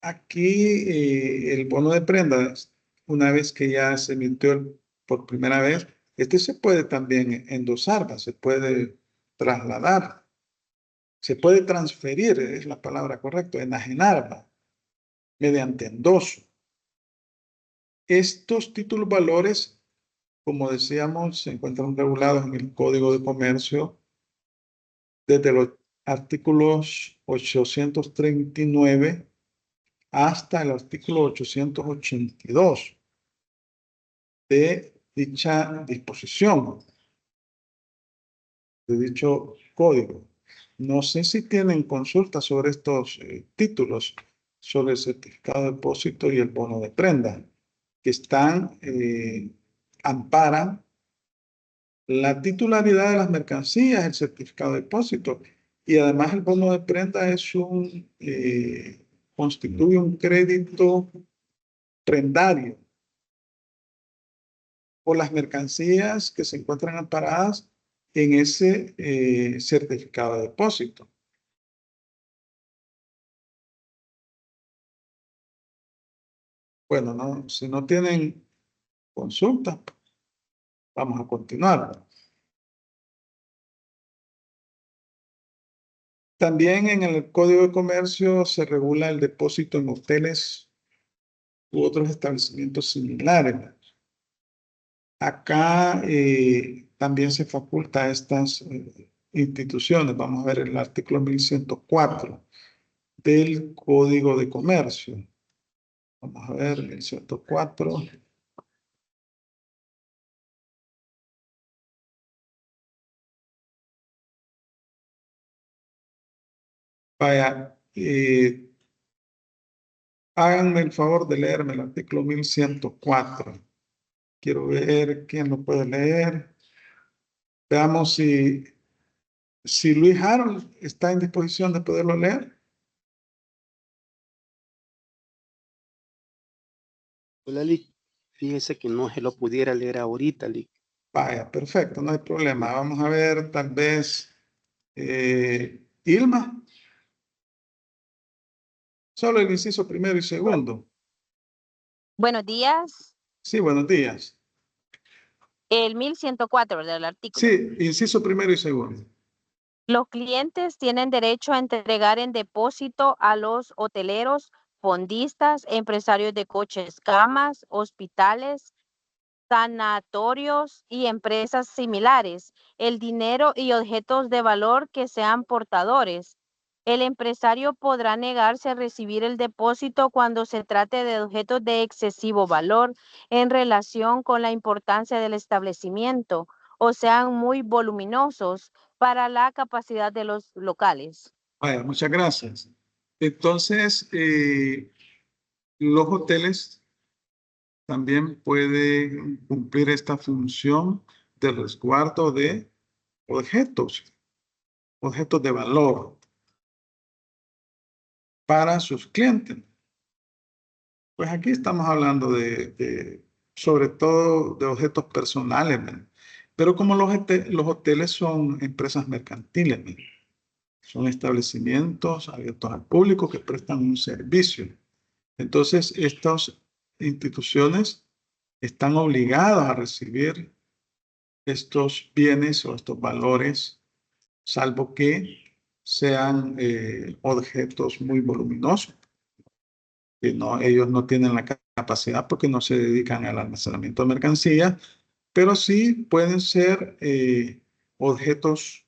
S1: aquí el bono de prenda, una vez que ya se emitió por primera vez, este se puede también endosar, se puede trasladar, se puede transferir, es la palabra correcta, enajenar mediante endoso. Estos títulos valores, como decíamos, se encuentran regulados en el Código de Comercio desde los artículos 839 hasta el artículo 882 de dicha disposición, de dicho código. No sé si tienen consultas sobre estos títulos, sobre el certificado de depósito y el bono de prenda, que amparan la titularidad de las mercancías, el certificado de depósito, y además el bono de prenda constituye un crédito prendario por las mercancías que se encuentran amparadas en ese certificado de depósito. Bueno, si no tienen consulta, vamos a continuar. También en el Código de Comercio se regula el depósito en hoteles u otros establecimientos similares. Acá también se faculta a estas instituciones. Vamos a ver el artículo 1104 del Código de Comercio. Vamos a ver el 104. Vaya, háganme el favor de leerme el artículo 1104. Quiero ver quién lo puede leer. Veamos si Luis Harold está en disposición de poderlo leer.
S2: Hola, Lick. Fíjese que no se lo pudiera leer ahorita, Lick.
S1: Vaya, perfecto, no hay problema. Vamos a ver, tal vez, Ilma. Solo el inciso primero y segundo.
S3: Buenos días.
S1: Sí, buenos días.
S3: El 1104 del artículo.
S1: Sí, inciso primero y segundo.
S3: Los clientes tienen derecho a entregar en depósito a los hoteleros, fondistas, empresarios de coches, camas, hospitales, sanatorios y empresas similares, el dinero y objetos de valor que sean portadores. El empresario podrá negarse a recibir el depósito cuando se trate de objetos de excesivo valor en relación con la importancia del establecimiento o sean muy voluminosos para la capacidad de los locales.
S1: Vaya, muchas gracias. Entonces, los hoteles también pueden cumplir esta función de resguardo de objetos de valor para sus clientes. Pues aquí estamos hablando sobre todo de objetos personales, ¿no? Pero como los hoteles son empresas mercantiles, ¿no? Son establecimientos abiertos al público que prestan un servicio. Entonces, estas instituciones están obligadas a recibir estos bienes o estos valores, salvo que sean objetos muy voluminosos, que ellos no tienen la capacidad porque no se dedican al almacenamiento de mercancías, pero sí pueden ser objetos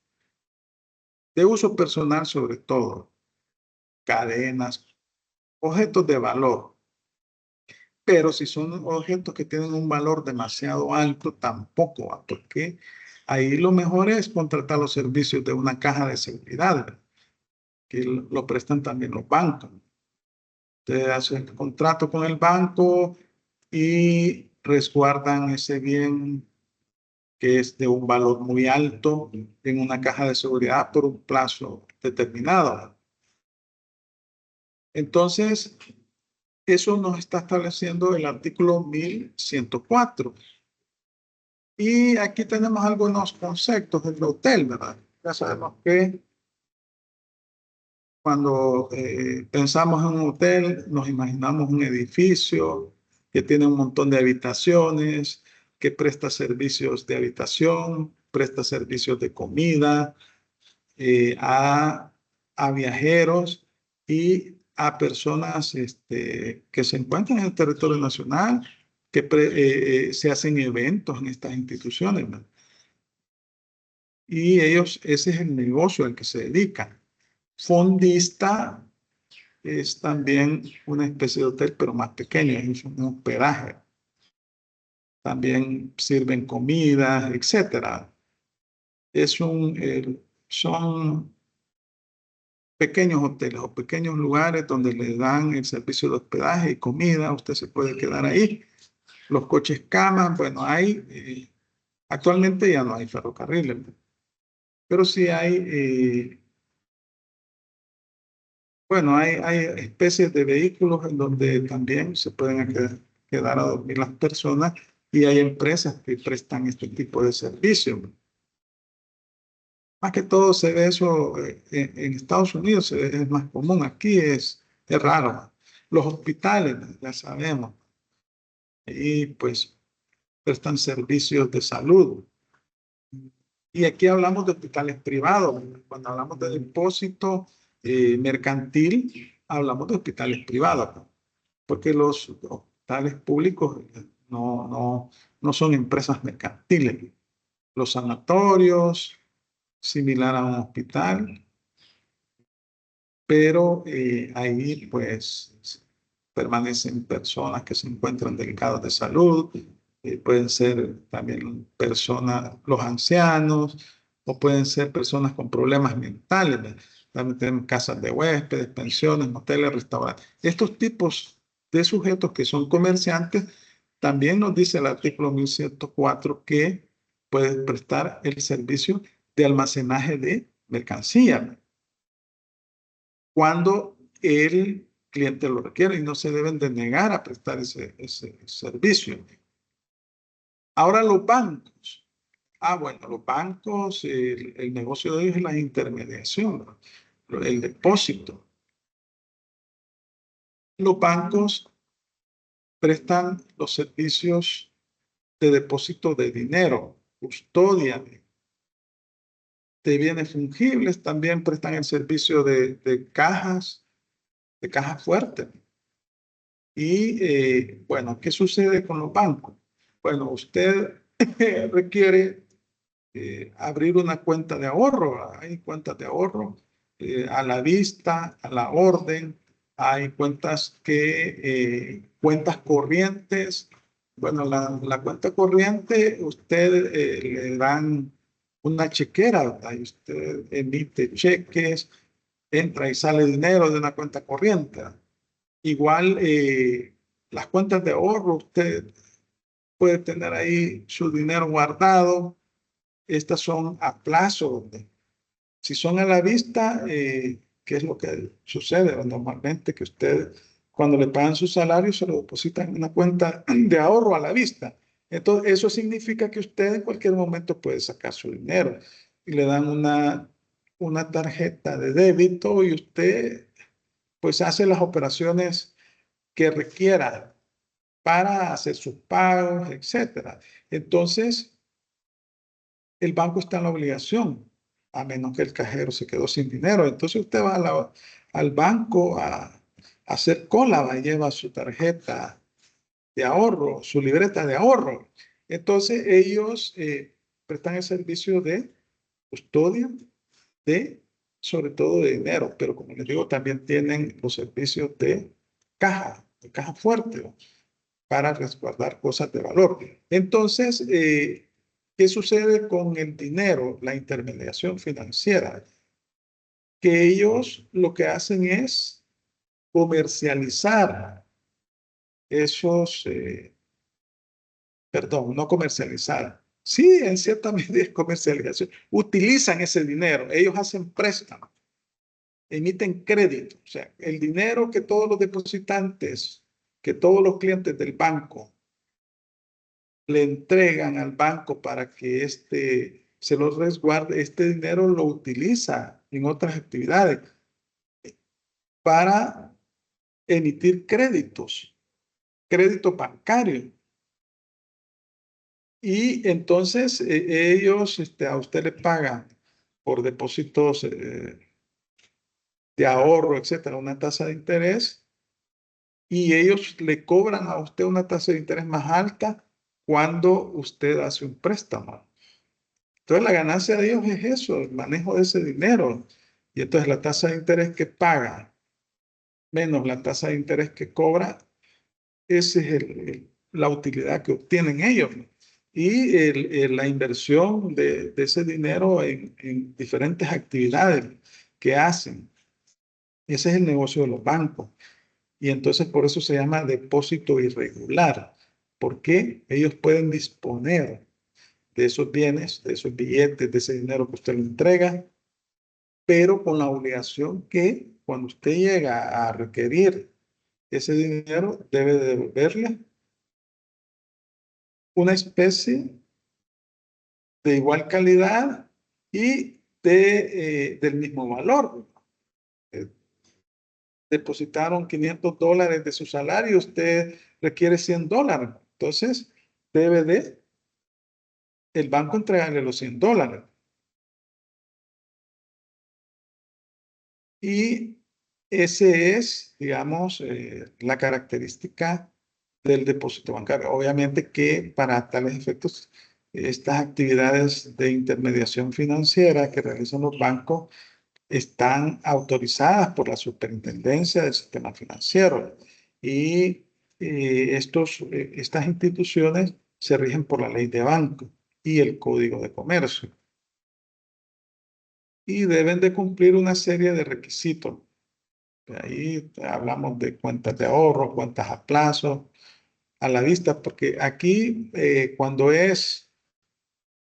S1: de uso personal sobre todo, cadenas, objetos de valor. Pero si son objetos que tienen un valor demasiado alto, tampoco va, porque ahí lo mejor es contratar los servicios de una caja de seguridad, ¿verdad? Que lo prestan también los bancos. Usted hace el contrato con el banco y resguardan ese bien que es de un valor muy alto en una caja de seguridad por un plazo determinado. Entonces, eso nos está estableciendo el artículo 1104. Y aquí tenemos algunos conceptos del hotel, ¿verdad? Ya sabemos que cuando pensamos en un hotel, nos imaginamos un edificio que tiene un montón de habitaciones, que presta servicios de habitación, presta servicios de comida a viajeros y a personas que se encuentran en el territorio nacional, que se hacen eventos en estas instituciones, ¿verdad? Y ellos, ese es el negocio al que se dedican. Fondista es también una especie de hotel, pero más pequeño, es un hospedaje. También sirven comidas, etcétera. Son pequeños hoteles o pequeños lugares donde le dan el servicio de hospedaje y comida. Usted se puede quedar ahí. Los coches cama, bueno, actualmente ya no hay ferrocarriles, pero sí hay. Bueno, hay especies de vehículos en donde también se pueden quedar a dormir las personas y hay empresas que prestan este tipo de servicios. Más que todo se ve eso en Estados Unidos, es más común. Aquí es raro. Los hospitales, ya sabemos, y pues prestan servicios de salud. Y aquí hablamos de hospitales privados. Cuando hablamos de depósito mercantil, hablamos de hospitales privados, porque los hospitales públicos no son empresas mercantiles. Los sanatorios, similar a un hospital, pero ahí pues permanecen personas que se encuentran delicadas de salud, pueden ser también personas, los ancianos, o pueden ser personas con problemas mentales, ¿verdad? También tenemos casas de huéspedes, pensiones, moteles, restaurantes. Estos tipos de sujetos que son comerciantes, también nos dice el artículo 1104 que pueden prestar el servicio de almacenaje de mercancía cuando el cliente lo requiere y no se deben de negar a prestar ese servicio. Ahora los bancos. Bueno, los bancos, el negocio de ellos es la intermediación, el depósito. Los bancos prestan los servicios de depósito de dinero, custodia de bienes fungibles, también prestan el servicio de cajas fuertes. Y bueno, ¿qué sucede con los bancos? Bueno, usted requiere abrir una cuenta de ahorro. Hay cuentas de ahorro a la vista, a la orden. Hay cuentas corrientes. Bueno, la cuenta corriente, usted le dan una chequera, ¿verdad? Y usted emite cheques, entra y sale dinero de una cuenta corriente. Igual, las cuentas de ahorro, usted puede tener ahí su dinero guardado. Estas son a plazo. Si son a la vista, ¿qué es lo que sucede? Normalmente que usted, cuando le pagan su salario, se lo depositan en una cuenta de ahorro a la vista. Entonces, eso significa que usted en cualquier momento puede sacar su dinero y le dan una tarjeta de débito y usted pues hace las operaciones que requiera para hacer sus pagos, etcétera. Entonces, el banco está en la obligación, a menos que el cajero se quedó sin dinero. Entonces usted va al banco a hacer cola, va, lleva su tarjeta ahorro, su libreta de ahorro. Entonces ellos prestan el servicio de custodia sobre todo de dinero, pero como les digo, también tienen los servicios de caja fuerte, ¿no? Para resguardar cosas de valor. Entonces, ¿qué sucede con el dinero, la intermediación financiera? Que ellos lo que hacen es comercializar esos, perdón, no comercializar. Sí, en cierta medida es comercialización. Utilizan ese dinero, ellos hacen préstamos, emiten crédito. O sea, el dinero que todos los depositantes, que todos los clientes del banco le entregan al banco para que éste se los resguarde, este dinero lo utiliza en otras actividades para emitir crédito bancario. Y entonces ellos a usted le pagan por depósitos de ahorro, etcétera, una tasa de interés, y ellos le cobran a usted una tasa de interés más alta cuando usted hace un préstamo. Entonces la ganancia de ellos es eso, el manejo de ese dinero. Y entonces la tasa de interés que paga menos la tasa de interés que cobra, esa es la utilidad que obtienen ellos. Y la inversión de ese dinero en diferentes actividades que hacen. Ese es el negocio de los bancos. Y entonces por eso se llama depósito irregular, porque ellos pueden disponer de esos bienes, de esos billetes, de ese dinero que usted le entrega, pero con la obligación que cuando usted llega a requerir ese dinero, debe devolverle una especie de igual calidad y del mismo valor. Depositaron $500 de su salario, usted requiere $100. Entonces, debe el banco entregarle los $100. Y ese es, digamos, la característica del depósito bancario. Obviamente que para tales efectos, estas actividades de intermediación financiera que realizan los bancos están autorizadas por la Superintendencia del Sistema Financiero y estas instituciones se rigen por la ley de banco y el Código de Comercio y deben de cumplir una serie de requisitos. Ahí hablamos de cuentas de ahorro, cuentas a plazo, a la vista, porque aquí cuando es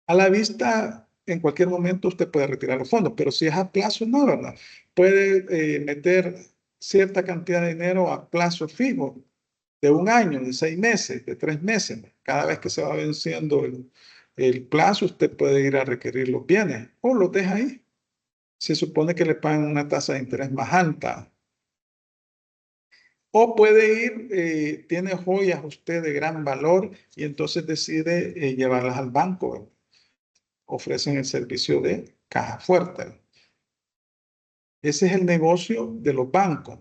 S1: a la vista, en cualquier momento usted puede retirar los fondos, pero si es a plazo, no, ¿verdad? Puede meter cierta cantidad de dinero a plazo fijo, de 1 año, de 6 meses, de 3 meses. Cada vez que se va venciendo el plazo, usted puede ir a requerir los bienes o los deja ahí. Se supone que le pagan una tasa de interés más alta. O puede ir, tiene joyas usted de gran valor y entonces decide llevarlas al banco, ¿verdad? Ofrecen el servicio de caja fuerte. Ese es el negocio de los bancos.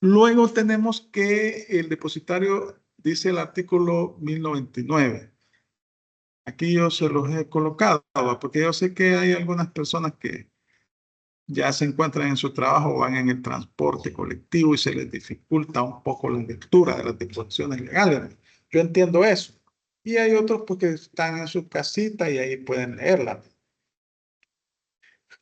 S1: Luego tenemos que el depositario, dice el artículo 1099. Aquí yo se los he colocado, porque yo sé que hay algunas personas que ya se encuentran en su trabajo, van en el transporte colectivo y se les dificulta un poco la lectura de las disposiciones legales. Yo entiendo eso. Y hay otros porque están en su casita y ahí pueden leerla.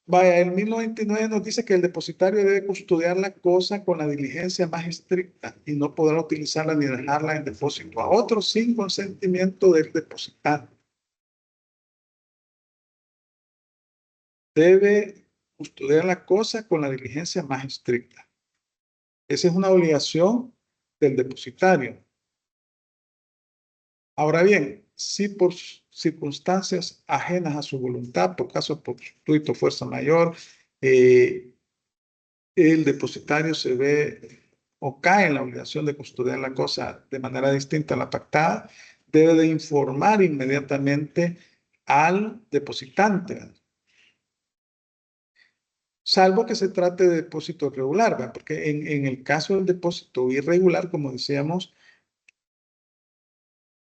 S1: Vaya, el 1099 nos dice que el depositario debe custodiar la cosa con la diligencia más estricta y no podrá utilizarla ni dejarla en depósito a otros sin consentimiento del depositario. Debe custodiar la cosa con la diligencia más estricta. Esa es una obligación del depositario. Ahora bien, si por circunstancias ajenas a su voluntad, por caso fortuito, fuerza mayor, el depositario se ve o cae en la obligación de custodiar la cosa de manera distinta a la pactada, debe de informar inmediatamente al depositante. salvo que se trate de depósito irregular, ¿verdad? Porque en el caso del depósito irregular, como decíamos,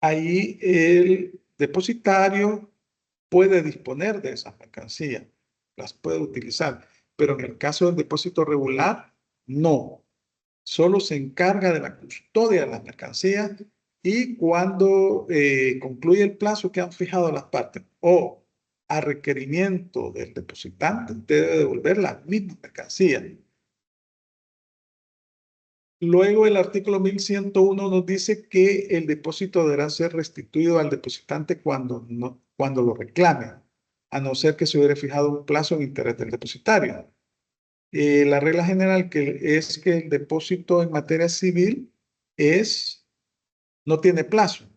S1: ahí el depositario puede disponer de esas mercancías, las puede utilizar, pero en el caso del depósito regular, no. Solo se encarga de la custodia de las mercancías y cuando concluye el plazo que han fijado las partes o a requerimiento del depositante, debe devolver las mismas mercancías. Luego el artículo 1101 nos dice que el depósito deberá ser restituido al depositante cuando lo reclame, a no ser que se hubiera fijado un plazo en interés del depositario. La regla general es que el depósito en materia civil no tiene plazo,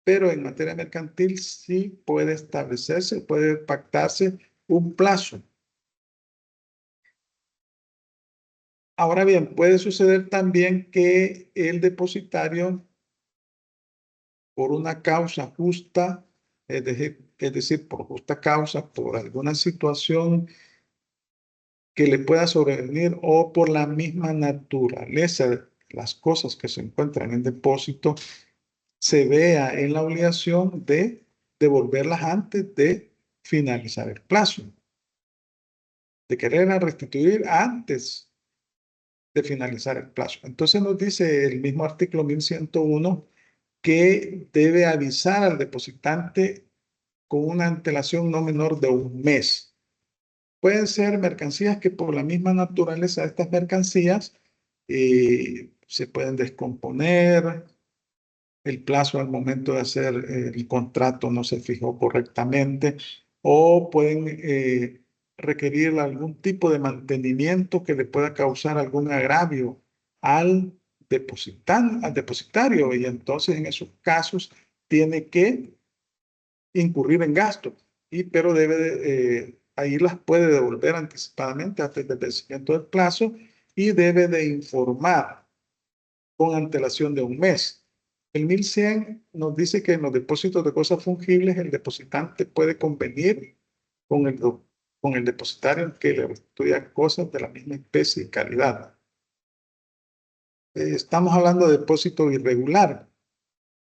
S1: pero en materia mercantil sí puede establecerse, puede pactarse un plazo. Ahora bien, puede suceder también que el depositario, por una causa justa, es decir, por justa causa, por alguna situación que le pueda sobrevenir o por la misma naturaleza de las cosas que se encuentran en depósito, se vea en la obligación de devolverlas antes de finalizar el plazo, de querer restituir antes de finalizar el plazo. Entonces nos dice el mismo artículo 1101 que debe avisar al depositante con una antelación no menor de un mes. Pueden ser mercancías que por la misma naturaleza de estas mercancías se pueden descomponer, el plazo al momento de hacer el contrato no se fijó correctamente o pueden requerir algún tipo de mantenimiento que le pueda causar algún agravio al depositario y entonces en esos casos tiene que incurrir en gastos, pero ahí las puede devolver anticipadamente antes del vencimiento del plazo y debe de informar con antelación de un mes. El 1100 nos dice que en los depósitos de cosas fungibles el depositante puede convenir con el depositario en que le restituya cosas de la misma especie y calidad. Estamos hablando de depósito irregular.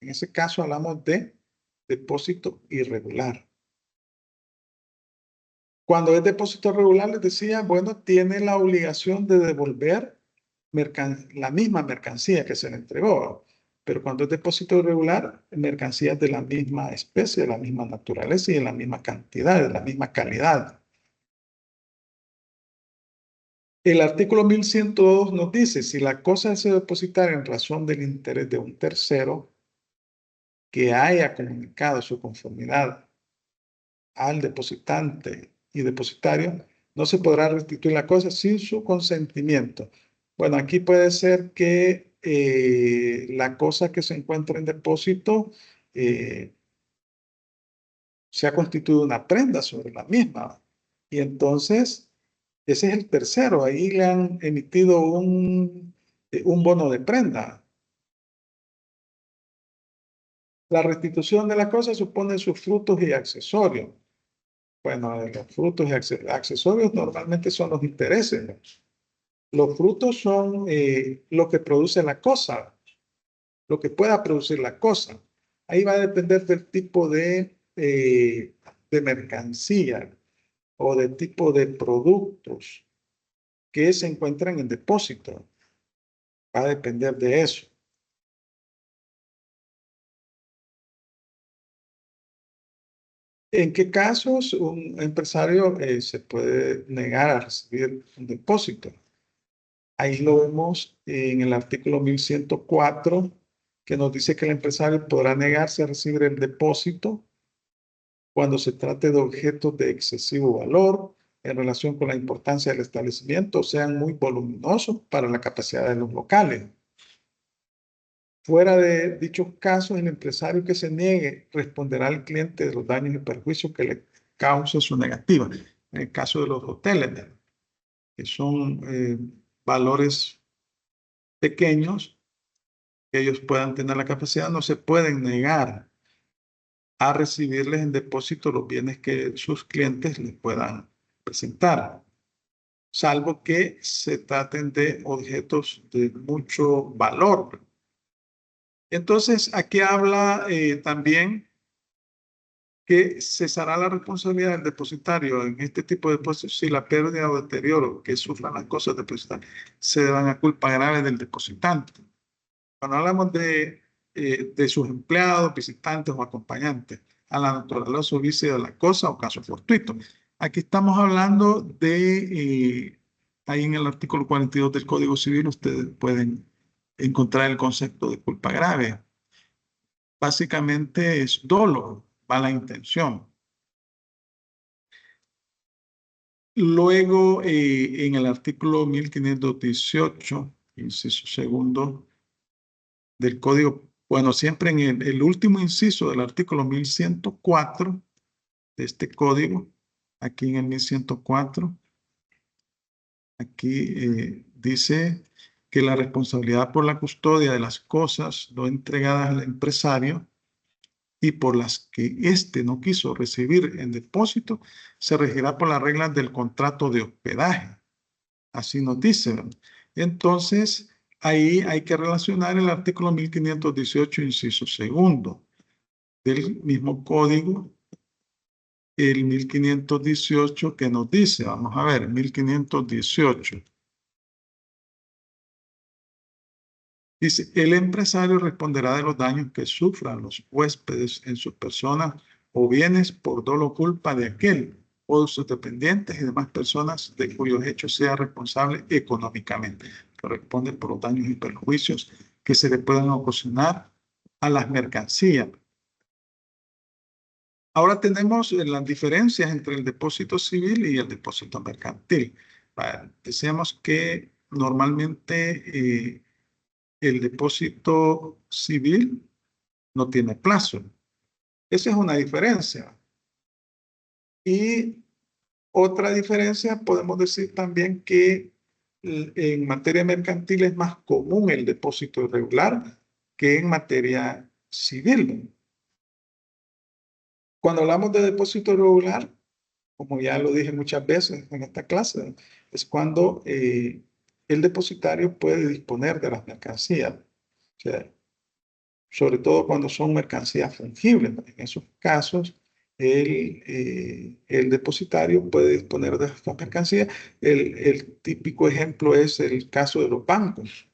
S1: En ese caso hablamos de depósito irregular. Cuando es depósito regular, les decía, bueno, tiene la obligación de devolver la misma mercancía que se le entregó. Pero cuando es depósito irregular, mercancías de la misma especie, de la misma naturaleza y de la misma cantidad, de la misma calidad. El artículo 1102 nos dice, si la cosa se depositaria en razón del interés de un tercero que haya comunicado su conformidad al depositante y depositario, no se podrá restituir la cosa sin su consentimiento. Bueno, aquí puede ser que la cosa que se encuentra en depósito se ha constituido una prenda sobre la misma. Y entonces, ese es el tercero. Ahí le han emitido un bono de prenda. La restitución de la cosa supone sus frutos y accesorios. Bueno, los frutos y accesorios normalmente son los intereses. Los frutos son lo que produce la cosa, lo que pueda producir la cosa. Ahí va a depender del tipo de mercancía o de tipo de productos que se encuentran en depósito. Va a depender de eso. ¿En qué casos un empresario se puede negar a recibir un depósito? Ahí lo vemos en el artículo 1104, que nos dice que el empresario podrá negarse a recibir el depósito cuando se trate de objetos de excesivo valor en relación con la importancia del establecimiento, sean muy voluminosos para la capacidad de los locales. Fuera de dichos casos, el empresario que se niegue responderá al cliente de los daños y perjuicios que le cause su negativa. En el caso de los hoteles, que son valores pequeños, que ellos puedan tener la capacidad, no se pueden negar a recibirles en depósito los bienes que sus clientes les puedan presentar. salvo que se traten de objetos de mucho valor. Entonces, aquí habla también que cesará la responsabilidad del depositario en este tipo de depósitos si la pérdida o deterioro que sufran las cosas depositarias se deban a culpa grave del depositante. Cuando hablamos de sus empleados, visitantes o acompañantes, a la naturaleza o vicio de la cosa o caso fortuito. Aquí estamos hablando ahí en el artículo 42 del Código Civil, ustedes pueden encontrar el concepto de culpa grave. Básicamente es dolo, mala intención. Luego, en el artículo 1518, inciso segundo del Código, bueno, siempre en el último inciso del artículo 1104 de este Código, aquí en el 1104, aquí dice que la responsabilidad por la custodia de las cosas no entregadas al empresario y por las que éste no quiso recibir en depósito, se regirá por las reglas del contrato de hospedaje. Así nos dice, ¿verdad? Entonces, ahí hay que relacionar el artículo 1518, inciso segundo, del mismo código, el 1518 que nos dice, vamos a ver, 1518. Dice, el empresario responderá de los daños que sufran los huéspedes en sus personas o bienes por dolo o culpa de aquel o de sus dependientes y demás personas de cuyos hechos sea responsable económicamente, que responde por los daños y perjuicios que se le puedan ocasionar a las mercancías. Ahora tenemos las diferencias entre el depósito civil y el depósito mercantil. Decíamos que normalmente el depósito civil no tiene plazo. Esa es una diferencia. Y otra diferencia, podemos decir también que en materia mercantil es más común el depósito irregular que en materia civil. Cuando hablamos de depósito irregular, como ya lo dije muchas veces en esta clase, es cuando el depositario puede disponer de las mercancías. O sea, sobre todo cuando son mercancías fungibles. En esos casos, el depositario puede disponer de estas mercancías. El típico ejemplo es el caso de los bancos.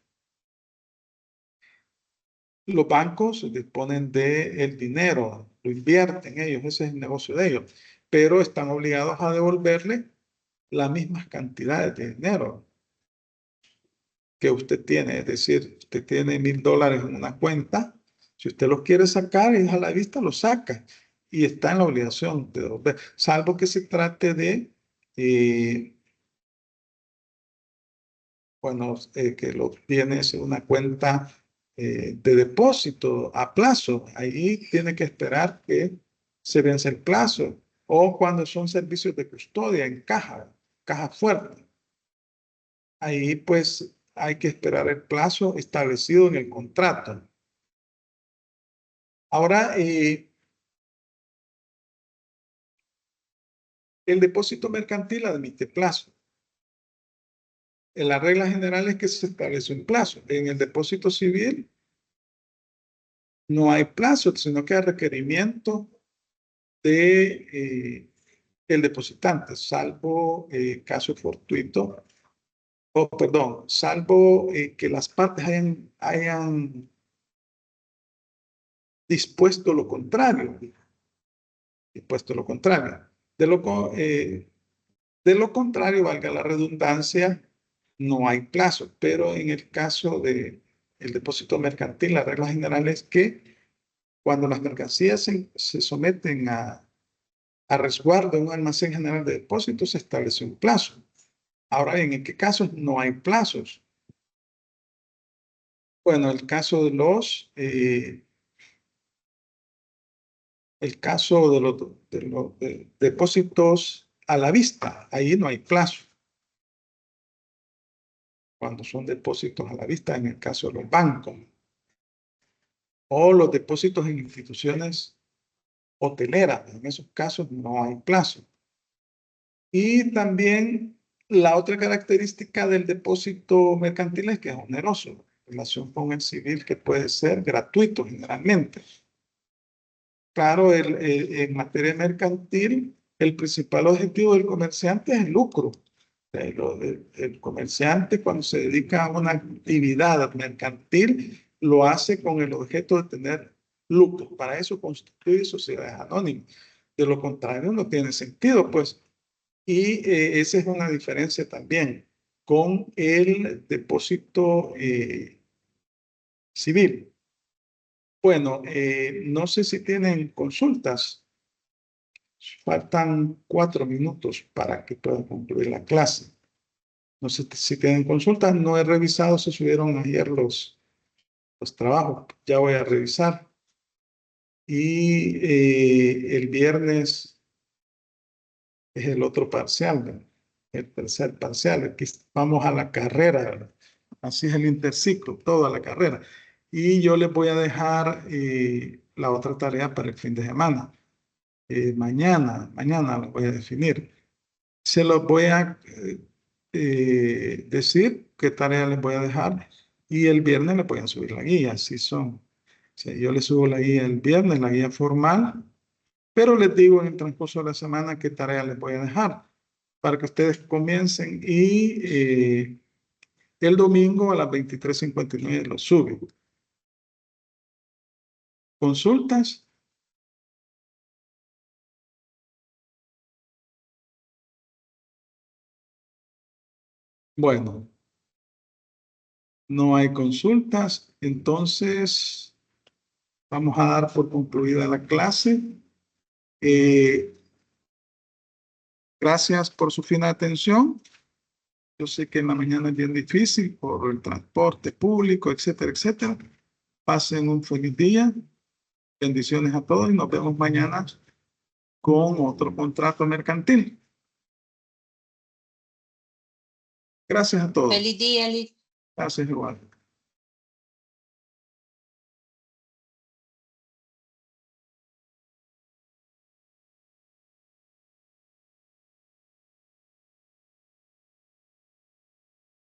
S1: Los bancos disponen del dinero, lo invierten ellos, ese es el negocio de ellos, pero están obligados a devolverle las mismas cantidades de dinero que usted tiene. Es decir, usted tiene $1000 en una cuenta. Si usted los quiere sacar y a la vista, lo saca. Y está en la obligación de devolver. Salvo que se trate de, que lo tienes en una cuenta de depósito a plazo. Ahí tiene que esperar que se vence el plazo. O cuando son servicios de custodia en caja fuerte. Ahí pues hay que esperar el plazo establecido en el contrato. Ahora, el depósito mercantil admite plazo. En la regla general es que se establece un plazo. En el depósito civil no hay plazo, sino que hay requerimiento de el depositante, salvo caso fortuito, salvo que las partes hayan dispuesto lo contrario. De lo contrario, valga la redundancia, no hay plazo, pero en el caso del depósito mercantil, la regla general es que cuando las mercancías se someten a resguardo en un almacén general de depósitos, se establece un plazo. Ahora, ¿en qué casos no hay plazos? Bueno, el caso de los depósitos a la vista, ahí no hay plazo. Cuando son depósitos a la vista, en el caso de los bancos. O los depósitos en instituciones hoteleras, en esos casos no hay plazo. Y también La otra característica del depósito mercantil es que es oneroso en relación con el civil, que puede ser gratuito generalmente. Claro, en materia mercantil, el principal objetivo del comerciante es el lucro. El comerciante, cuando se dedica a una actividad mercantil, lo hace con el objeto de tener lucro. Para eso constituye sociedades anónimas. De lo contrario, no tiene sentido, pues. Y esa es una diferencia también con el depósito civil. Bueno, no sé si tienen consultas. Faltan 4 minutos para que pueda concluir la clase. No sé si tienen consultas. No he revisado si subieron ayer los trabajos. Ya voy a revisar. Y el viernes es el otro parcial, ¿verdad? El tercer parcial. Aquí vamos a la carrera, ¿verdad? Así es el interciclo, toda la carrera. Y yo les voy a dejar la otra tarea para el fin de semana. Mañana lo voy a definir. Se los voy a decir qué tarea les voy a dejar y el viernes les voy a subir la guía, así son. O sea, yo les subo la guía el viernes, la guía formal, pero les digo en el transcurso de la semana qué tarea les voy a dejar para que ustedes comiencen y el domingo a las 23:59 lo suben. ¿Consultas? Bueno, no hay consultas, entonces vamos a dar por concluida la clase. Gracias por su fina atención. Yo sé que en la mañana es bien difícil por el transporte público, etcétera, etcétera. Pasen un feliz día. Bendiciones a todos y nos vemos mañana con otro contrato mercantil. Gracias a todos.
S4: Feliz día, Liz.
S1: Gracias igual.